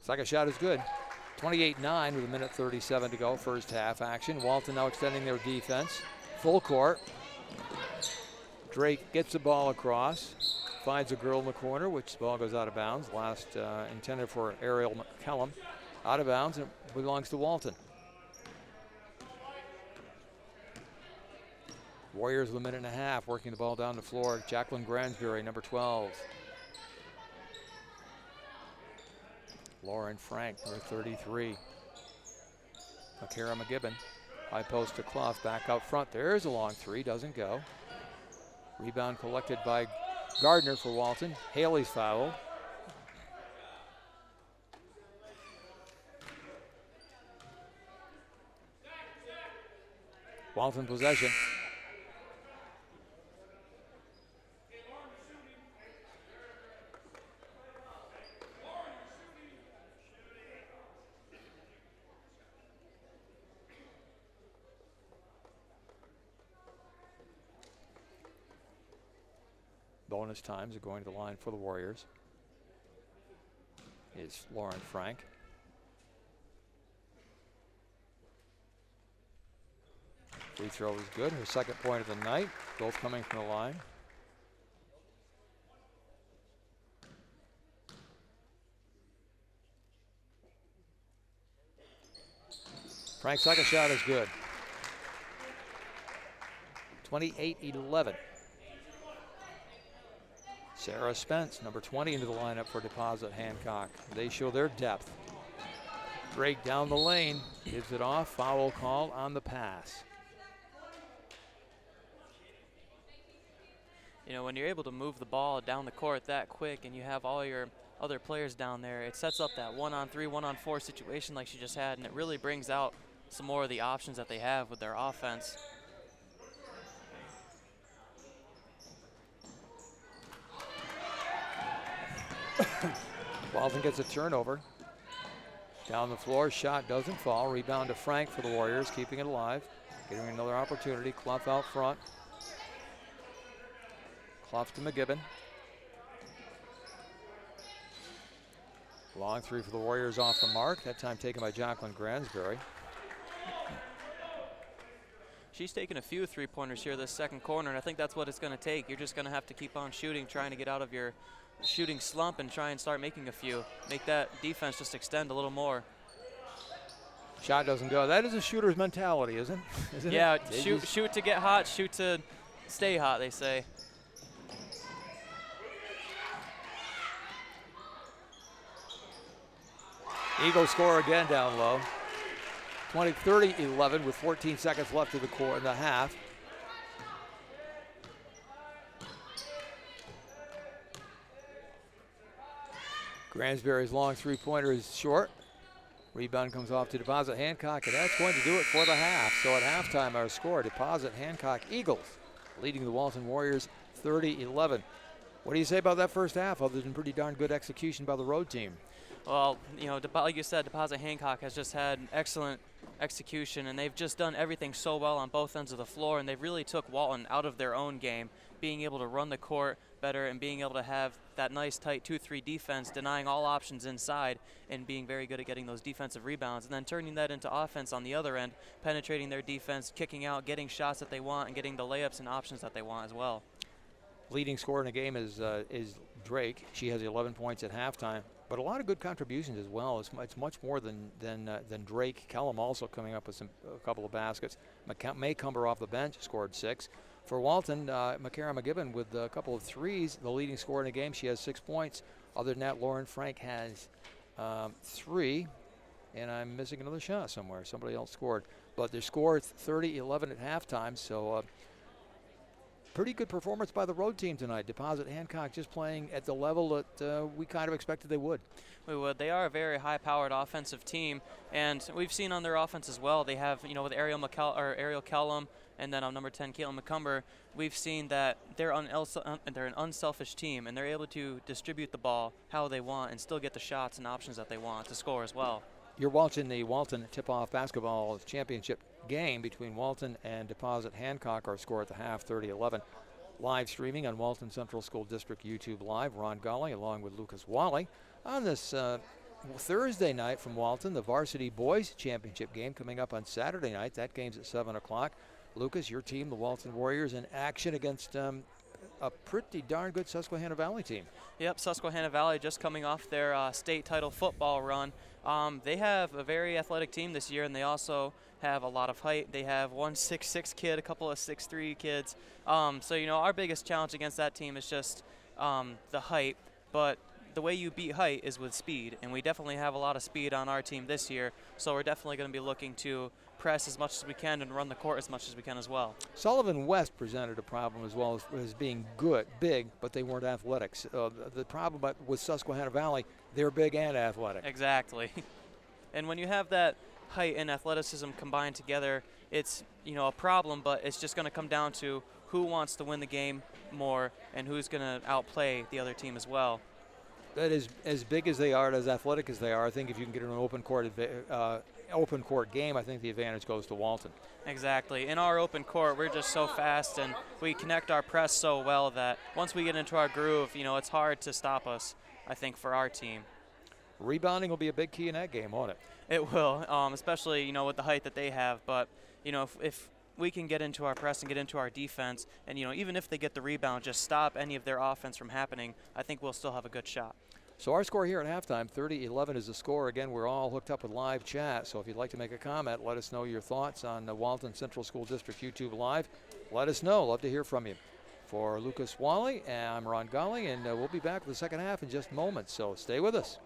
Second shot is good. 28-9 with 1:37 to go, first half action. Walton now extending their defense. Full court. Drake gets the ball across, finds a girl in the corner, which ball goes out of bounds. Last intended for Ariel McCallum. Out of bounds, and it belongs to Walton. Warriors with 1.5 minutes, working the ball down the floor. Jacqueline Gransberry, number 12. Lauren Frank, number 33. Akira McGibbon, high post to Clough, back out front. There's a long three, doesn't go. Rebound collected by Gardner for Walton. Haley's foul. Walton possession. Bonus times are going to the line for the Warriors. Is Lauren Frank. Free throw is good. Her second point of the night. Both coming from the line. Frank's second shot is good. 28-11. Sarah Spence, number 20, into the lineup for Deposit Hancock. They show their depth. Drake down the lane, gives it off. Foul call on the pass. You know, when you're able to move the ball down the court that quick and you have all your other players down there, it sets up that 1-on-3, 1-on-4 situation like she just had, and it really brings out some more of the options that they have with their offense. Walton gets a turnover. Down the floor, shot doesn't fall. Rebound to Frank for the Warriors, keeping it alive. Getting another opportunity. Clough out front. Clough to McGibbon. Long three for the Warriors off the mark. That time taken by Jacqueline Gransberry. She's taken a few three-pointers here this second quarter, and I think that's what it's going to take. You're just going to have to keep on shooting, trying to get out of your shooting slump and try and start making a few. Make that defense just extend a little more. Shot doesn't go. That is a shooter's mentality, isn't it? Yeah, shoot to get hot, shoot to stay hot, they say. Eagles score again down low. 30-11 with 14 seconds left of the half. Gransberry's long three-pointer is short. Rebound comes off to Deposit Hancock, and that's going to do it for the half. So at halftime, our score, Deposit Hancock Eagles leading the Walton Warriors 30-11. What do you say about that first half, other than pretty darn good execution by the road team? Well, you know, like you said, Deposit Hancock has just had excellent execution, and they've just done everything so well on both ends of the floor, and they really took Walton out of their own game, being able to run the court better and being able to have that nice tight 2-3 defense, denying all options inside and being very good at getting those defensive rebounds, and then turning that into offense on the other end, penetrating their defense, kicking out, getting shots that they want, and getting the layups and options that they want as well. Leading scorer in the game is Drake. She has 11 points at halftime, but a lot of good contributions as well. It's much more than Drake. Kellum also coming up with a couple of baskets. Maycumber off the bench scored 6. For Walton, Makara McGibbon with a couple of threes, the leading scorer in the game. She has 6 points. Other than that, Lauren Frank has 3, and I'm missing another shot somewhere. Somebody else scored, but their score is 30-11 at halftime. So. Pretty good performance by the road team tonight. Deposit Hancock just playing at the level that we kind of expected they would. We would. They are a very high-powered offensive team, and we've seen on their offense as well. They have, you know, with Ariel Kellum, and then on number 10, Caitlin McCumber, we've seen that they're an unselfish team, and they're able to distribute the ball how they want and still get the shots and options that they want to score as well. You're watching the Walton tip-off basketball championship game between Walton and Deposit Hancock. Our score at the half, 30-11. Live streaming on Walton Central School District YouTube Live. Ron Golly along with Lucas Wally. On this Thursday night from Walton, the varsity boys championship game coming up on Saturday night. That game's at 7 o'clock. Lucas, your team, the Walton Warriors, in action against a pretty darn good Susquehanna Valley team. Yep, Susquehanna Valley just coming off their state title football run. They have a very athletic team this year, and they also have a lot of height. They have one 6'6" kid, a couple of 6'3" kids. So, you know, our biggest challenge against that team is just the height. But the way you beat height is with speed, and we definitely have a lot of speed on our team this year. So we're definitely going to be looking to press as much as we can and run the court as much as we can as well. Sullivan West presented a problem as well as being big, but they weren't athletics. The problem with Susquehanna Valley, they're big and athletic. Exactly. And when you have that height and athleticism combined together, it's, you know, a problem, but it's just going to come down to who wants to win the game more and who's going to outplay the other team as well. That is as big as they are and as athletic as they are. I think if you can get an open court game, I think the advantage goes to Walton. Exactly. In our open court, we're just so fast and we connect our press so well that once we get into our groove, you know, it's hard to stop us, I think, for our team. Rebounding will be a big key in that game, won't it? It will, especially, you know, with the height that they have. But, you know, if we can get into our press and get into our defense, and, you know, even if they get the rebound, just stop any of their offense from happening, I think we'll still have a good shot. So our score here at halftime, 30-11 is the score. Again, we're all hooked up with live chat, so if you'd like to make a comment, let us know your thoughts on the Walton Central School District YouTube Live. Let us know. Love to hear from you. For Lucas Wally, I'm Ron Golly, and we'll be back with the second half in just moments, so stay with us.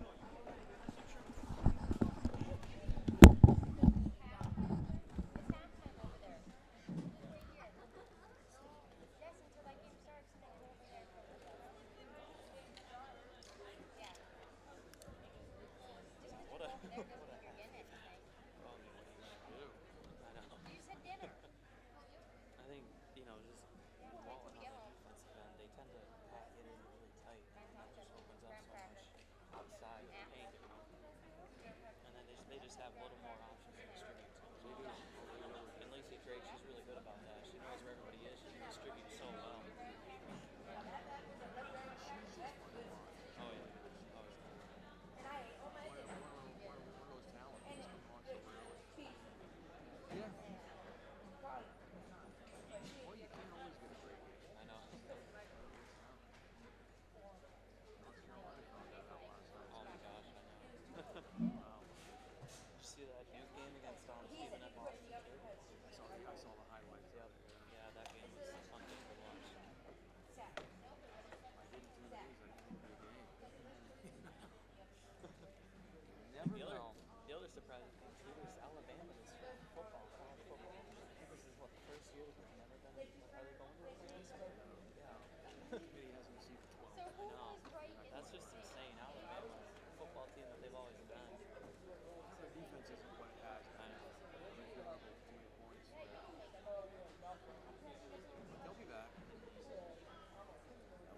They'll be back.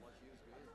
LSU is good.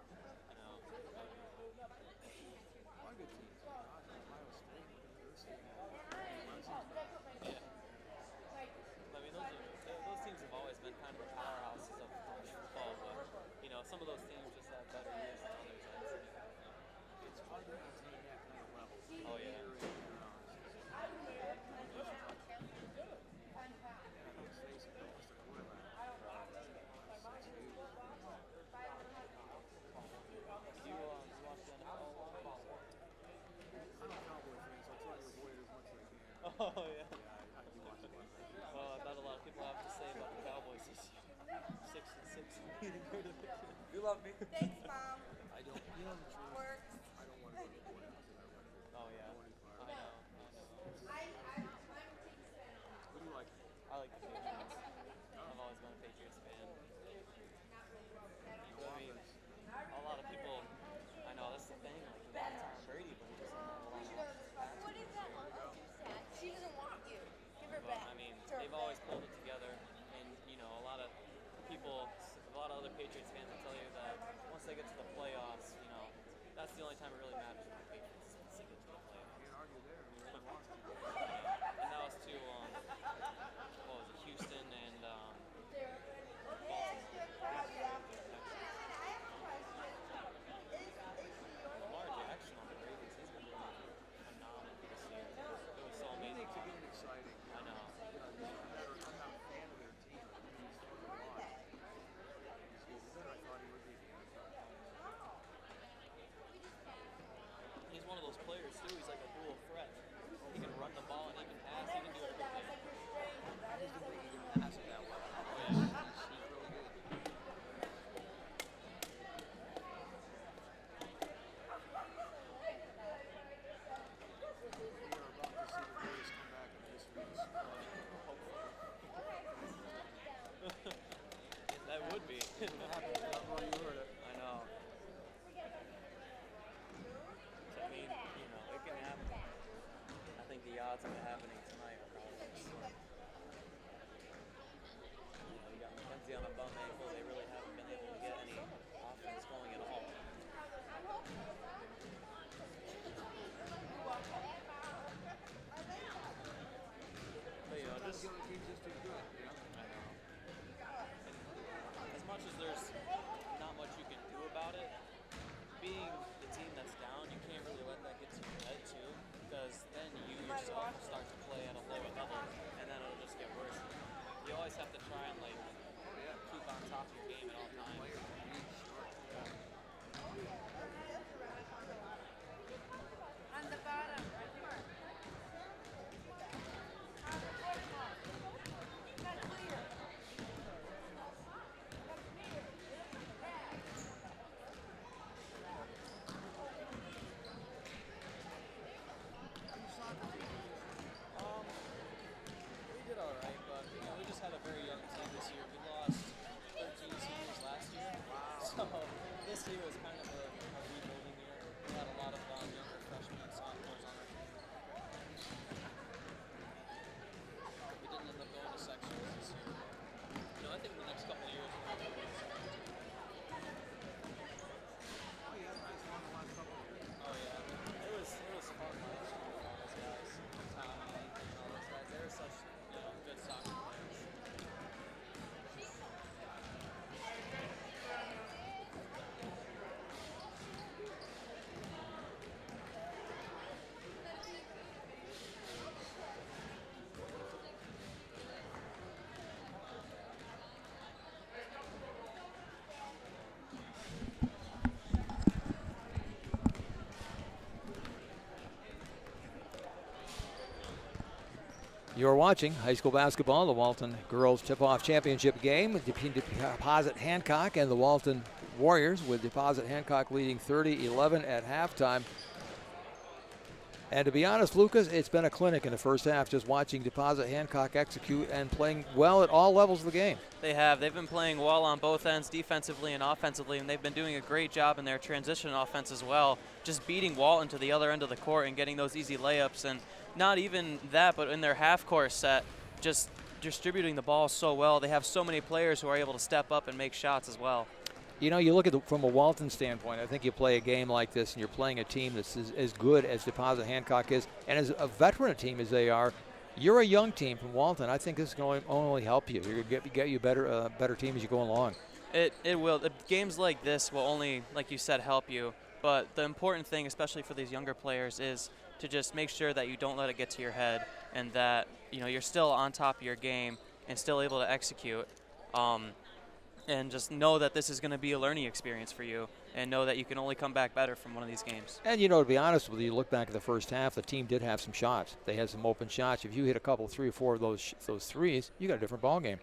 Thanks, Mom. I don't. You know the truth. Works. I don't want to go to the courthouse in that way. Oh yeah. I want to inquire. I know. I'm a Chiefs fan. What do you like? I like the Patriots. I've always been a Patriots fan. No I mean, offense. a lot of people. I know that's the thing. Like you got Tom Brady, but he doesn't have a lot of offensive What is that? She doesn't want you. Give her But back. I mean, It's her they've always pulled it together, and you know, a lot of people, a lot of other Patriots fans will tell you that once they get to the playoffs, you know, that's the only time it really matters for the Patriots. Is once they get to the playoffs. Can't argue there. I mean, they lost. And that was to what was it, Houston and Lamar Jackson on the Ravens. He's been doing phenomenal this year. It was so He amazing. makes the game exciting. I know. You know, I'm not a fan of their team. I mean, he's fun to watch. He's good. I thought he would be. He's one of those players too. He's like a dual threat. He can run the ball and he can pass. He can do everything. He's the big pass it that way. Oh, yeah. He's really good. We are about to see the Rays come back in this week's. That would be. It happened. I don't know where you heard it. I know. I mean, you know, it can happen. I think the odds of it happening tonight are probably slim. You got McKenzie on a bum ankle. They really haven't been able to get any offense going at all. But, you know, Sometimes just, the other team's just too good, you know? I know. And as much as there's not much you can do about it, being the team that's down, you can't really let that get to your head too, because then you yourself will start to play at a lower level, and then it'll just get worse. You always have to try and like keep on top of your game at all times. Players are being short. On the bottom. We did all right, but you know, we just had a very young team this year. We lost 13 seniors last year, so this year was kind of a rebuilding year. We had a lot of younger freshmen and sophomores on our team. We didn't end up going to sections this year. You know, I think the next couple of years we'll have a good second team. Oh, yeah, nice one the last couple of years. Oh yeah, it was fun last year with all those guys, Tommy and all those guys. They were such good soccer players. You're watching high school basketball, the Walton Girls Tip-Off Championship game between Deposit Hancock and the Walton Warriors, with Deposit Hancock leading 30-11 at halftime. And to be honest, Lucas, it's been a clinic in the first half, just watching Deposit Hancock execute and playing well at all levels of the game. They have. They've been playing well on both ends, defensively and offensively, and they've been doing a great job in their transition offense as well, just beating Walton to the other end of the court and getting those easy layups. And not even that, but in their half-court set, just distributing the ball so well. They have so many players who are able to step up and make shots as well. You know, you look at from a Walton standpoint, I think you play a game like this and you're playing a team that's as good as Deposit Hancock is, and as a veteran team as they are. You're a young team from Walton. I think this is going to only help you. You're going to get you better team as you go along. It will. Games like this will only, like you said, help you. But the important thing, especially for these younger players, is to just make sure that you don't let it get to your head, and that you're still on top of your game and still able to execute. and just know that this is going to be a learning experience for you, and know that you can only come back better from one of these games. And, to be honest with you, look back at the first half, the team did have some shots. They had some open shots. If you hit a couple, 3 or 4 of those threes, you got a different ball game.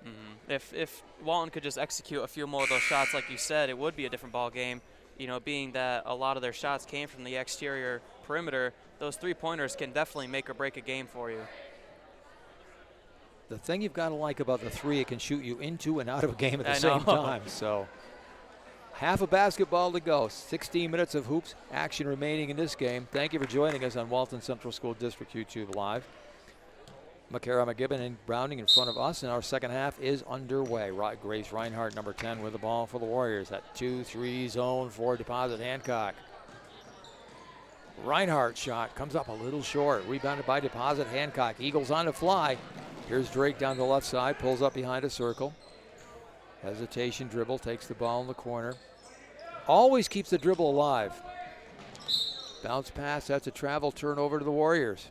If Walton could just execute a few more of those shots, like you said, it would be a different ball game. Being that a lot of their shots came from the exterior perimeter, those three-pointers can definitely make or break a game for you. The thing you've got to like about the three, it can shoot you into and out of a game at the same time. So half a basketball to go. 16 minutes of hoops action remaining in this game. Thank you for joining us on Walton Central School District YouTube Live. McCara McGibbon and Browning in front of us, and our second half is underway. Grace Reinhardt, number 10, with the ball for the Warriors. That 2-3 zone for Deposit Hancock. Reinhardt shot comes up a little short. Rebounded by Deposit Hancock. Eagles on the fly. Here's Drake down the left side, pulls up behind a circle. Hesitation dribble, takes the ball in the corner. Always keeps the dribble alive. Bounce pass, that's a travel turnover to the Warriors.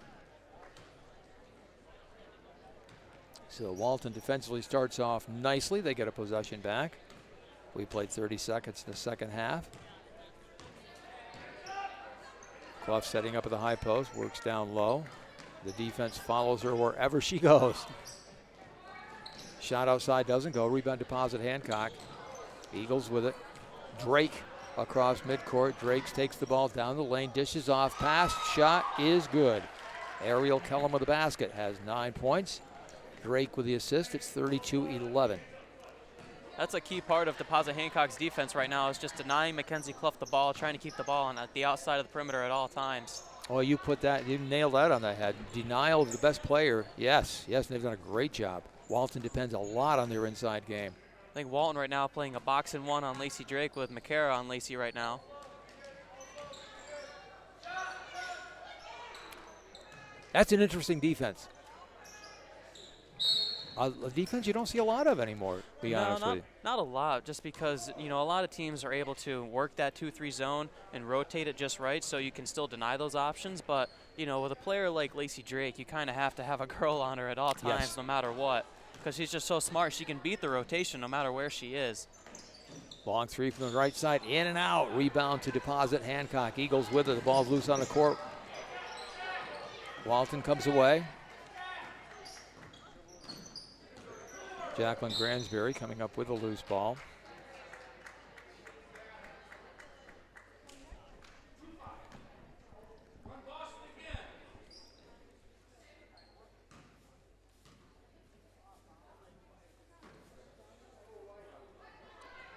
So Walton defensively starts off nicely. They get a possession back. We played 30 seconds in the second half. Clough setting up at the high post, works down low. The defense follows her wherever she goes. Shot outside doesn't go. Rebound Deposit Hancock. Eagles with it. Drake across midcourt. Drake takes the ball down the lane, dishes off, pass, shot is good. Ariel Kellum with the basket, has 9 points. Drake with the assist, it's 32-11. That's a key part of Deposit Hancock's defense right now, is just denying Mackenzie Clough the ball, trying to keep the ball on at the outside of the perimeter at all times. Oh, you nailed that on the head. Denial of the best player, yes, and they've done a great job. Walton depends a lot on their inside game. I think Walton right now playing a box and one on Lacey Drake with McCara on Lacey right now. That's an interesting defense. A defense you don't see a lot of anymore, to be honest with you. Not a lot, just because, a lot of teams are able to work that 2-3 zone and rotate it just right so you can still deny those options. But, with a player like Lacey Drake, you kind of have to have a girl on her at all times, no matter what, because she's just so smart. She can beat the rotation no matter where she is. Long three from the right side, in and out. Rebound to Deposit Hancock. Eagles with it. The ball's loose on the court. Walton comes away. Jacqueline Gransberry coming up with a loose ball.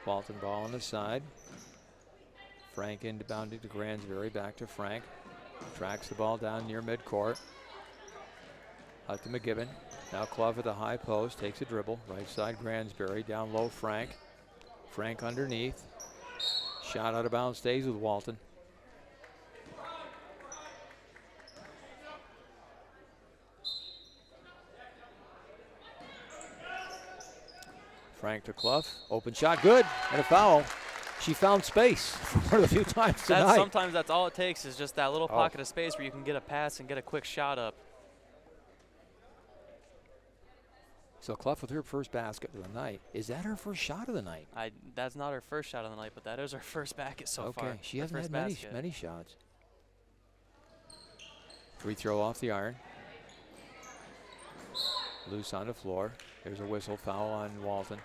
Walton ball on the side. Frank inbounding to Gransberry, back to Frank. Tracks the ball down near midcourt. Out to McGibbon. Now Clough at the high post, takes a dribble. Right side Gransberry, down low Frank. Frank underneath. Shot out of bounds, stays with Walton. Frank to Clough, open shot, good, and a foul. She found space for a few times tonight. Sometimes that's all it takes, is just that little pocket of space where you can get a pass and get a quick shot up. So Clough with her first basket of the night. Is that her first shot of the night? That's not her first shot of the night, but that is her first basket so far. Okay, she hasn't had many shots. Free throw off the iron. Loose on the floor. There's a whistle, foul on Walton.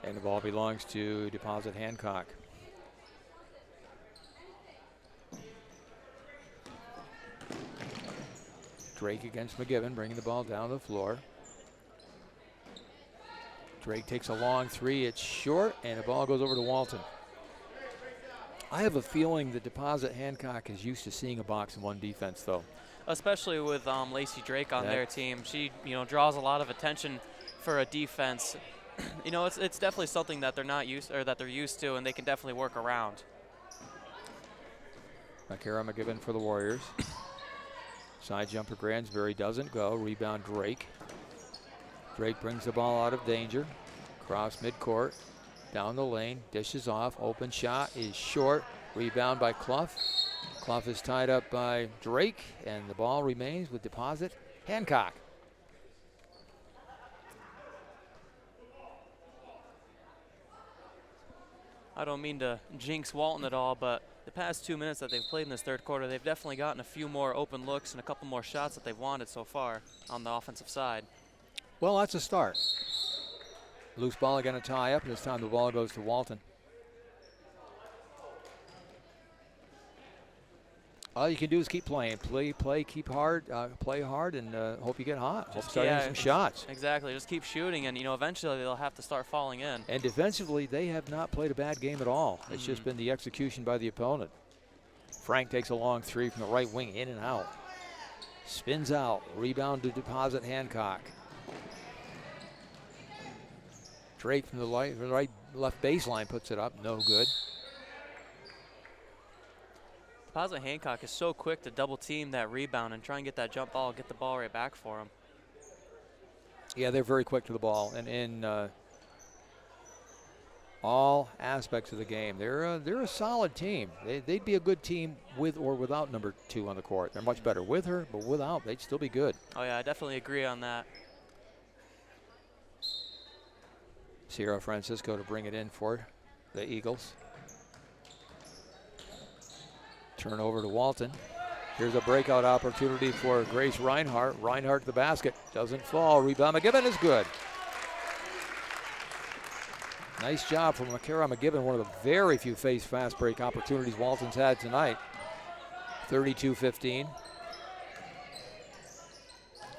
And the ball belongs to Deposit Hancock. Drake against McGibbon, bringing the ball down the floor. Drake takes a long three, it's short, and the ball goes over to Walton. I have a feeling that Deposit Hancock is used to seeing a box and one defense, though. Especially with Lacey Drake on their team. She, draws a lot of attention for a defense. It's definitely something that they're used to, and they can definitely work around. McCara McGibbon for the Warriors. Side jumper Gransberry doesn't go. Rebound Drake. Drake brings the ball out of danger. Cross midcourt. Down the lane. Dishes off. Open shot is short. Rebound by Clough. Clough is tied up by Drake, and the ball remains with Deposit Hancock. I don't mean to jinx Walton at all, but the past 2 minutes that they've played in this third quarter, they've definitely gotten a few more open looks and a couple more shots that they've wanted so far on the offensive side. Well, that's a start. Loose ball going to tie up. This time the ball goes to Walton. All you can do is keep playing. Play, keep hard, play hard, and hope you get hot. Hope start hitting some shots. Exactly. Just keep shooting, and, you know, eventually they'll have to start falling in. And defensively, they have not played a bad game at all. It's just been the execution by the opponent. Frank takes a long three from the right wing, in and out. Spins out. Rebound to deposit Hancock. Drake from the left baseline puts it up. No good. Deposit Hancock is so quick to double team that rebound and try and get that jump ball, get the ball right back for him. Yeah, they're very quick to the ball, and in all aspects of the game, they're a solid team. They'd be a good team with or without number 2 on the court. They're much better with her, but without, they'd still be good. Oh yeah, I definitely agree on that. Sierra Francisco to bring it in for the Eagles. Turnover to Walton. Here's a breakout opportunity for Grace Reinhardt. Reinhardt to the basket. Doesn't fall. Rebound McGibbon is good. Nice job from Makara McGibbon. One of the very few fast break opportunities Walton's had tonight. 32-15.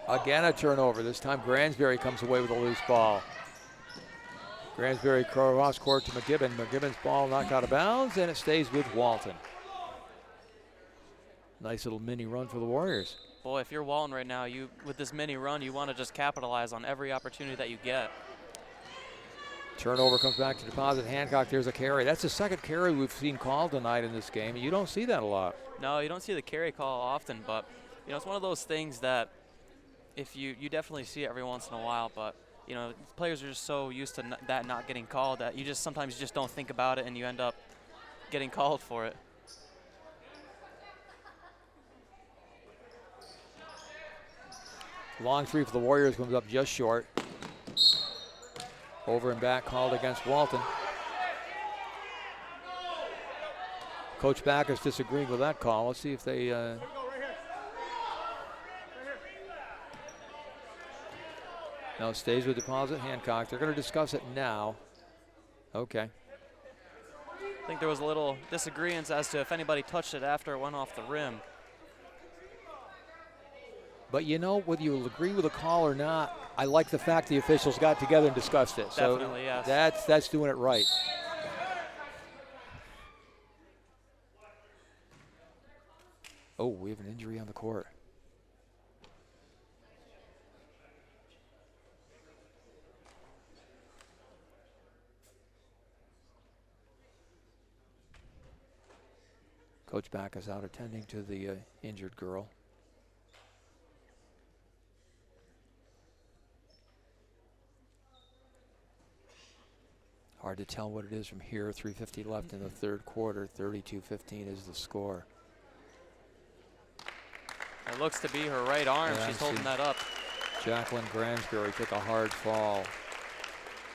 Again a turnover. This time Gransberry comes away with a loose ball. Gransberry cross court to McGibbon. McGibbon's ball knocked out of bounds, and it stays with Walton. Nice little mini run for the Warriors. Boy, if you're Walton right now, with this mini run, you want to just capitalize on every opportunity that you get. Turnover comes back to deposit Hancock. There's a carry. That's the second carry we've seen called tonight in this game. You don't see that a lot. No, you don't see the carry call often, but you know, it's one of those things that if you definitely see it every once in a while, but you know, players are just so used to that not getting called that you just sometimes don't think about it and you end up getting called for it. Long three for the Warriors comes up just short. Over and back called against Walton. Coach Backus disagreeing with that call. Let's see if they no, it stays with deposit Hancock. They're going to discuss it now. Okay. I think there was a little disagreement as to if anybody touched it after it went off the rim. But you know, whether you'll agree with the call or not, I like the fact the officials got together and discussed it. Definitely, so yes. That's doing it right. Oh, we have an injury on the court. Coach Backus out attending to the injured girl. Hard to tell what it is from here. 3:50 left in the third quarter. 32-15 is the score. It looks to be her right arm. Yeah, she's holding that up. Jacqueline Gransberry took a hard fall.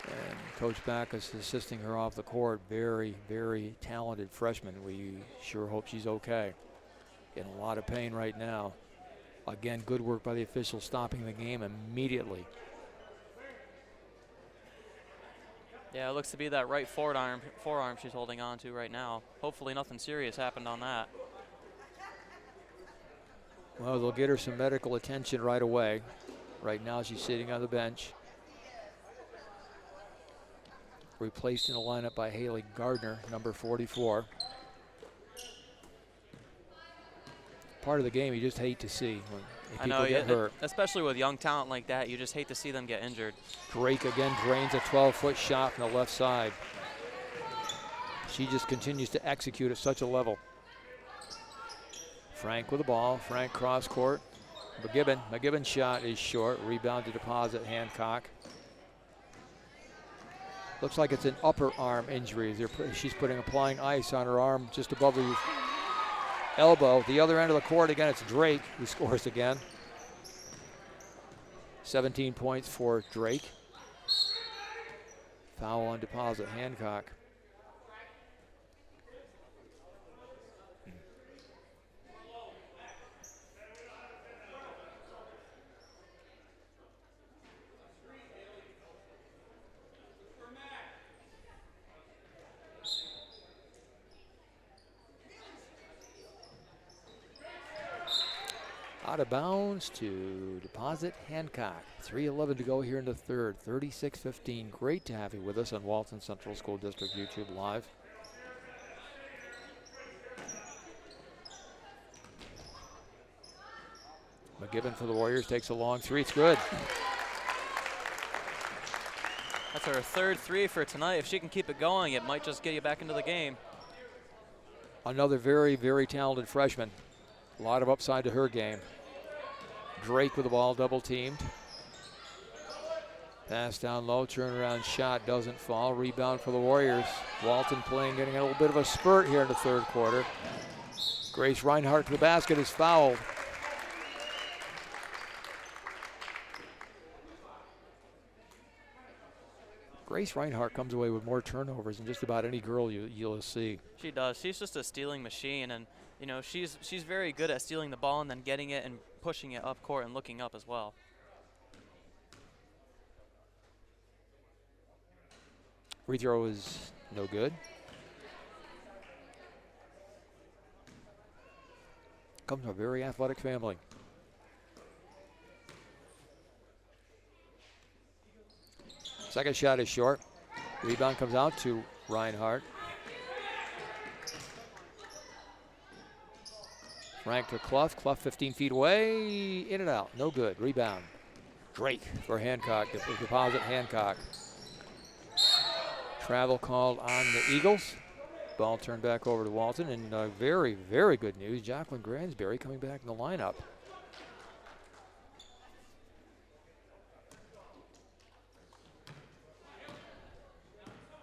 And Coach Backus assisting her off the court. Very, very talented freshman. We sure hope she's okay. In a lot of pain right now. Again, good work by the officials stopping the game immediately. Yeah, it looks to be that right forearm she's holding on to right now. Hopefully nothing serious happened on that. Well, they'll get her some medical attention right away. Right now she's sitting on the bench. Replaced in the lineup by Haley Gardner, number 44. Part of the game you just hate to see when people get hurt. Especially with young talent like that, you just hate to see them get injured. Drake again drains a 12-foot shot from the left side. She just continues to execute at such a level. Frank with the ball. Frank cross court. McGibbon. McGibbon's shot is short. Rebound to deposit Hancock. Looks like it's an upper arm injury. She's applying ice on her arm just above the elbow. The other end of the court, again, it's Drake who scores again. 17 points for Drake. Foul on deposit Hancock. Out of bounds to Deposit Hancock. 3:11 to go here in the third. 36-15. Great to have you with us on Walton Central School District YouTube Live. McGibbon for the Warriors takes a long three. It's good. That's her third three for tonight. If she can keep it going, it might just get you back into the game. Another very, very talented freshman. A lot of upside to her game. Drake with the ball, double teamed. Pass down low, turnaround shot doesn't fall. Rebound for the Warriors. Walton getting a little bit of a spurt here in the third quarter. Grace Reinhardt to the basket is fouled. Grace Reinhardt comes away with more turnovers than just about any girl you'll see. She does. She's just a stealing machine, and you know she's very good at stealing the ball and then getting it and pushing it up court and looking up as well. Free throw is no good. Comes from a very athletic family. Second shot is short. Rebound comes out to Reinhardt. Frank to Clough. Clough 15 feet away. In and out. No good. Rebound. Drake for Hancock. Deposit Hancock. Travel called on the Eagles. Ball turned back over to Walton. And very, very good news. Jacqueline Gransberry coming back in the lineup.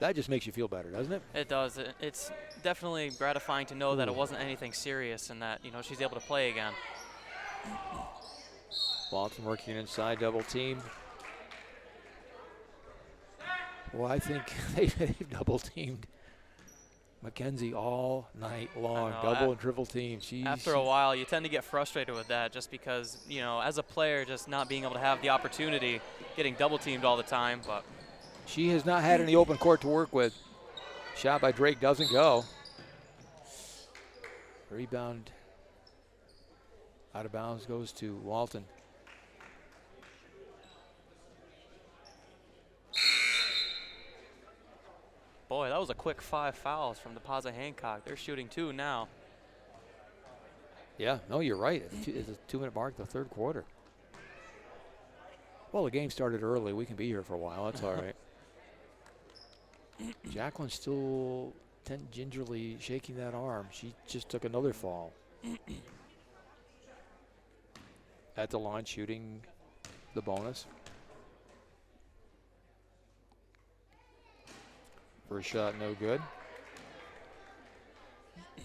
That just makes you feel better, doesn't it? It does. It's definitely gratifying to know that it wasn't anything serious and that, you know, she's able to play again. Walton working inside, double team. Well, I think they've double teamed Mackenzie all night long. Double and triple team. After a while, you tend to get frustrated with that just because, you know, as a player, just not being able to have the opportunity, getting double teamed all the time. But she has not had any open court to work with. Shot by Drake doesn't go. Rebound out of bounds goes to Walton. Boy, that was a quick 5 fouls from Deposit Hancock. They're shooting 2 now. Yeah, no, you're right. It's a 2-minute mark, the third quarter. Well, the game started early. We can be here for a while. That's all right. Jacqueline still gingerly shaking that arm. She just took another fall. At the line, shooting the bonus. First shot, no good. I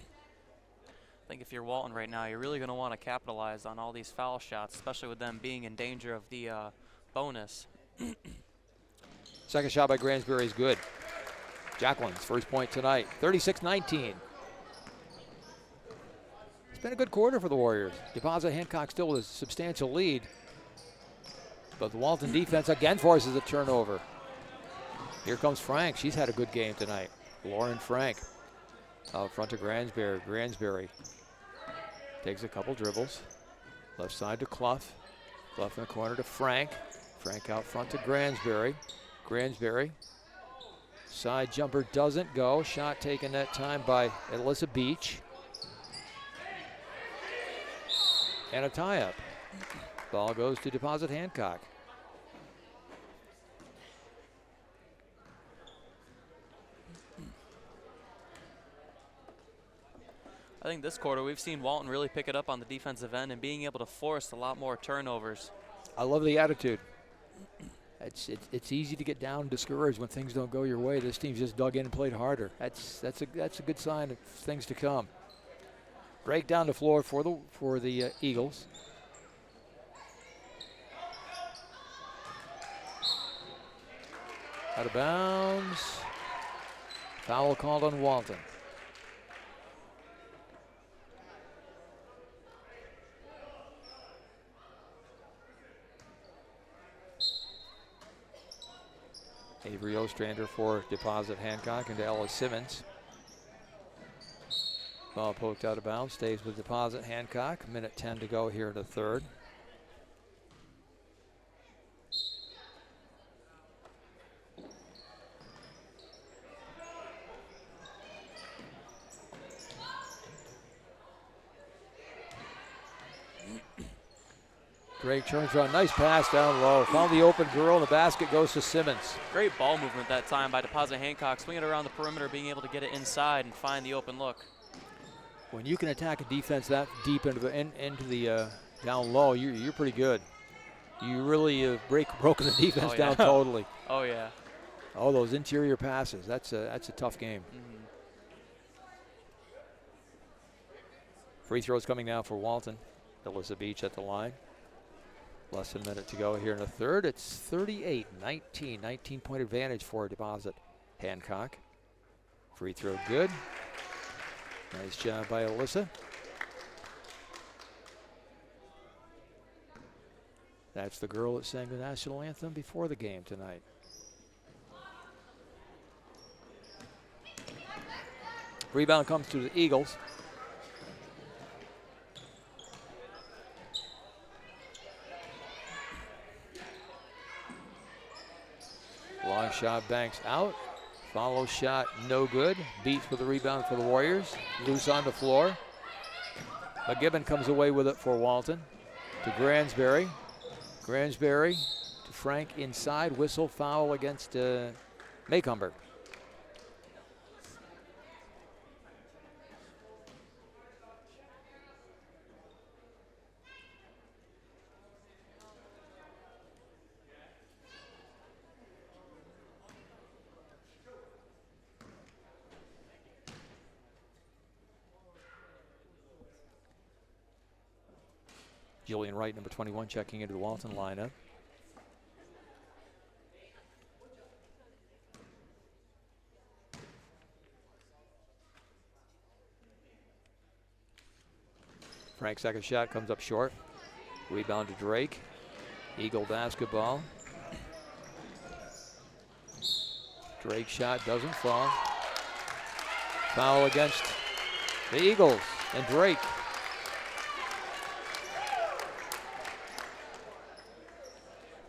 think if you're Walton right now, you're really going to want to capitalize on all these foul shots, especially with them being in danger of the bonus. Second shot by Gransberry is good. Jacqueline's first point tonight, 36-19. It's been a good quarter for the Warriors. Deposit Hancock still with a substantial lead, but the Walton defense again forces a turnover. Here comes Frank. She's had a good game tonight. Lauren Frank out front to Gransberry. Gransberry takes a couple dribbles. Left side to Clough. Clough in the corner to Frank. Frank out front to Gransberry. Gransberry. Side jumper doesn't go. Shot taken that time by Alyssa Beach. And a tie-up. Ball goes to Deposit Hancock. I think this quarter we've seen Walton really pick it up on the defensive end and being able to force a lot more turnovers. I love the attitude. It's easy to get down, discouraged when things don't go your way. This team's just dug in and played harder. That's a good sign of things to come. Drake down the floor for the Eagles. Out of bounds. Foul called on Walton. Avery Ostrander for Deposit Hancock into Ella Simmons. Ball poked out of bounds, stays with Deposit Hancock. Minute 10 to go here in the third. Drake turns around, nice pass down low. Found the open girl, and the basket goes to Simmons. Great ball movement that time by Deposit Hancock, swinging it around the perimeter, being able to get it inside and find the open look. When you can attack a defense that deep into the down low, you're pretty good. You really broken the defense down totally. Oh yeah. Oh, those interior passes. That's a tough game. Mm-hmm. Free throws coming now for Walton. Alyssa Beach at the line. Less than a minute to go here in the third. It's 38-19, 19-point advantage for Deposit Hancock. Free throw good. Nice job by Alyssa. That's the girl that sang the national anthem before the game tonight. Rebound comes to the Eagles. Long shot banks out. Follow shot no good. Beats with the rebound for the Warriors. Loose on the floor. McGibbon comes away with it for Walton. To Gransberry. Gransberry to Frank inside. Whistle foul against Maycomber. Jillian Wright, number 21, checking into the Walton lineup. Frank's second shot comes up short. Rebound to Drake. Eagle basketball. Drake's shot doesn't fall. Foul against the Eagles and Drake.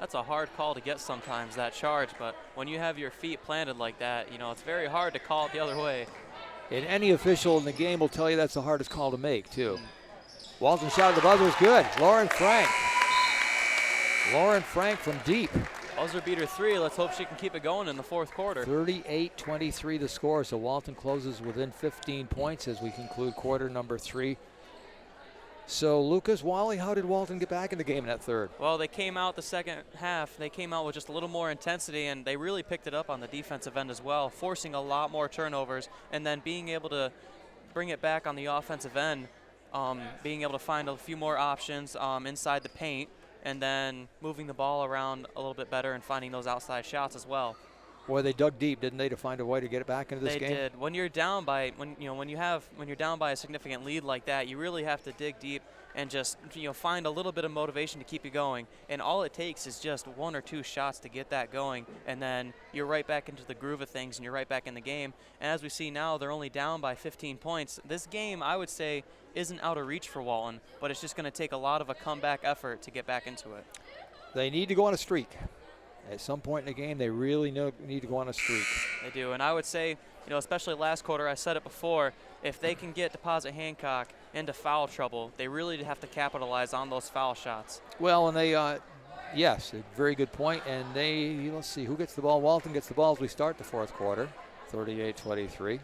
That's a hard call to get sometimes, that charge, but when you have your feet planted like that, you know, it's very hard to call it the other way. And any official in the game will tell you that's the hardest call to make, too. Walton's shot at the buzzer is good. Lauren Frank. Lauren Frank from deep. Buzzer beater 3. Let's hope she can keep it going in the fourth quarter. 38-23 the score, so Walton closes within 15 points as we conclude quarter number 3. So, Lucas, Wally, how did Walton get back in the game in that third? Well, they came out the second half. They came out with just a little more intensity, and they really picked it up on the defensive end as well, forcing a lot more turnovers, and then being able to bring it back on the offensive end, being able to find a few more options inside the paint, and then moving the ball around a little bit better and finding those outside shots as well. Boy, they dug deep, didn't they, to find a way to get it back into this game? They did. When you're down by when you're down by a significant lead like that, you really have to dig deep and just find a little bit of motivation to keep you going. And all it takes is just 1 or 2 shots to get that going, and then you're right back into the groove of things and you're right back in the game. And as we see now, they're only down by 15 points. This game, I would say, isn't out of reach for Walton, but it's just going to take a lot of a comeback effort to get back into it. They need to go on a streak. At some point in the game, they really need to go on a streak. They do, and I would say, especially last quarter, I said it before, if they can get Deposit Hancock into foul trouble, they really have to capitalize on those foul shots. Well, and they, yes, a very good point. And let's see, who gets the ball? Walton gets the ball as we start the fourth quarter, 38-23.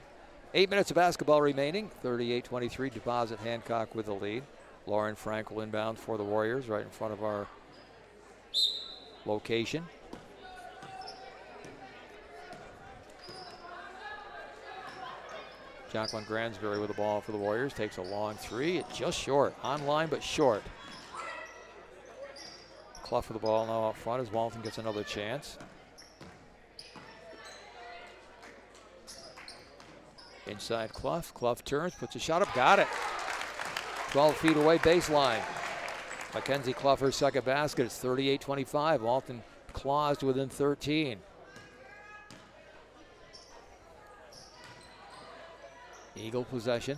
8 minutes of basketball remaining, 38-23, Deposit Hancock with the lead. Lauren Frank will inbound for the Warriors right in front of our location. Jacqueline Gransberry with the ball for the Warriors. Takes a long 3. It's just short. Online, but short. Clough with the ball now up front as Walton gets another chance. Inside Clough. Clough turns, puts a shot up, got it. 12 feet away baseline. Mackenzie Clough, her second basket. It's 38-25. Walton claws to within 13. Eagle possession.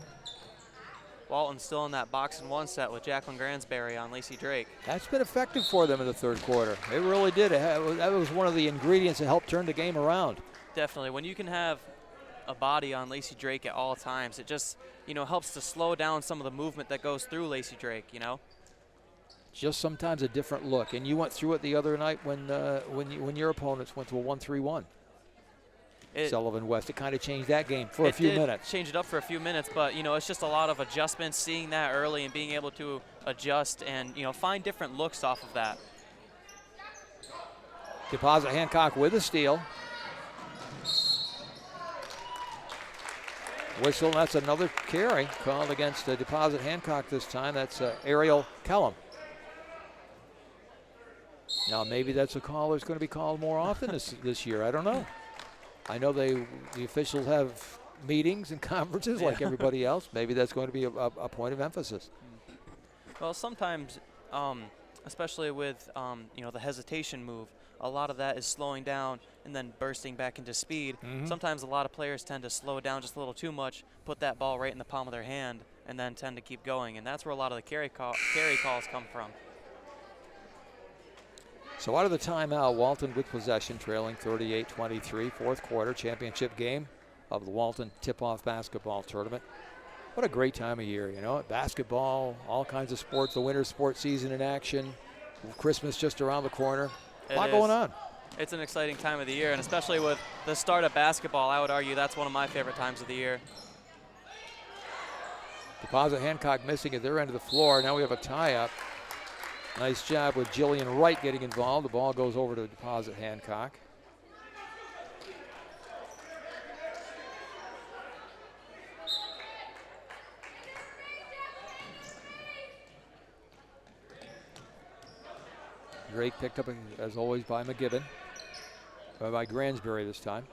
Walton's still in that box and one set with Jacqueline Gransberry on Lacey Drake. That's been effective for them in the third quarter. It really did. That was one of the ingredients that helped turn the game around. Definitely. When you can have a body on Lacey Drake at all times, it just, helps to slow down some of the movement that goes through Lacey Drake, Just sometimes a different look. And you went through it the other night when your opponents went to a 1-3-1. Sullivan West. It kind of changed that game for a few minutes. Change it up for a few minutes, but it's just a lot of adjustments, seeing that early and being able to adjust and find different looks off of that. Deposit Hancock with a steal. Whistle, that's another carry called against Deposit Hancock this time. That's Ariel Kellum. Now maybe that's a call that's going to be called more often this year. I don't know. I know the officials have meetings and conferences like everybody else. Maybe that's going to be a point of emphasis. Well, sometimes, especially with the hesitation move, a lot of that is slowing down and then bursting back into speed. Sometimes a lot of players tend to slow down just a little too much, put that ball right in the palm of their hand, and then tend to keep going. And that's where a lot of the carry calls come from. So out of the timeout, Walton with possession, trailing 38-23, fourth quarter championship game of the Walton tip-off basketball tournament. What a great time of year, basketball, all kinds of sports, the winter sports season in action, Christmas just around the corner. A lot going on. It's an exciting time of the year, and especially with the start of basketball, I would argue that's one of my favorite times of the year. Deposit Hancock missing at their end of the floor. Now we have a tie-up. Nice job with Jillian Wright getting involved. The ball goes over to Deposit Hancock. Drake picked up, as always, by McGibbon. By Gransberry this time.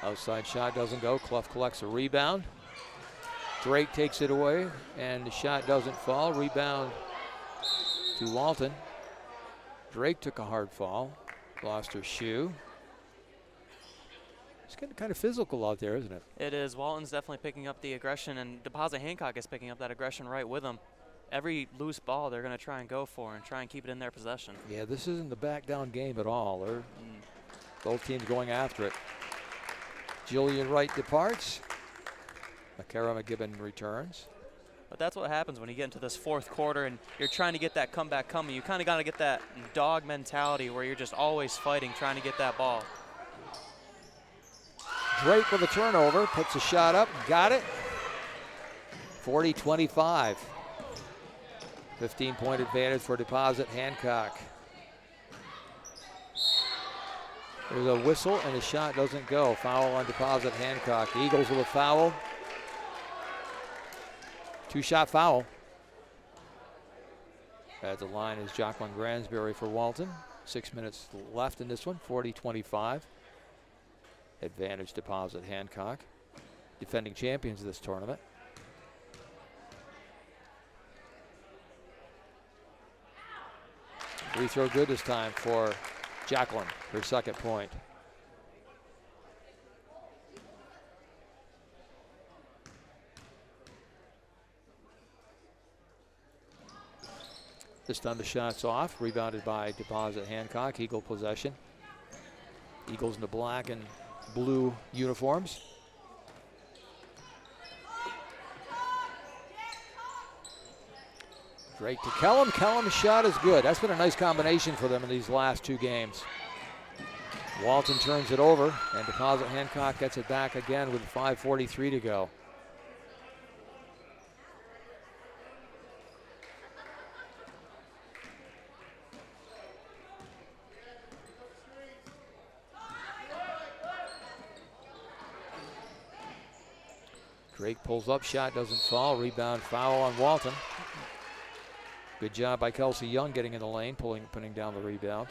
Outside shot doesn't go. Clough collects a rebound. Drake takes it away, and the shot doesn't fall. Rebound to Walton. Drake took a hard fall. Lost her shoe. It's getting kind of physical out there, isn't it? It is. Walton's definitely picking up the aggression, and Deposit Hancock is picking up that aggression right with them. Every loose ball they're going to try and go for and try and keep it in their possession. Yeah, this isn't the back down game at all. They're both teams going after it. Jillian Wright departs. Makara McGibbon returns. But that's what happens when you get into this fourth quarter and you're trying to get that comeback coming. You kind of got to get that dog mentality where you're just always fighting, trying to get that ball. Drake with a turnover, puts a shot up, got it. 40-25. 15-point advantage for Deposit Hancock. There's a whistle and the shot doesn't go. Foul on Deposit Hancock. Eagles with a foul. Two-shot foul. At the line is Jacqueline Gransberry for Walton. 6 minutes left in this one, 40-25. Advantage Deposit Hancock. Defending champions of this tournament. Free throw good this time for Jacqueline, her second point. This time the shot's off, rebounded by Deposit Hancock. Eagle possession. Eagles in the black and blue uniforms. Drake to Kellum. Kellum's shot is good. That's been a nice combination for them in these last two games. Walton turns it over, and Deposit Hancock gets it back again with 5:43 to go. Drake pulls up, shot doesn't fall. Rebound, foul on Walton. Good job by Kelsey Young getting in the lane, putting down the rebound.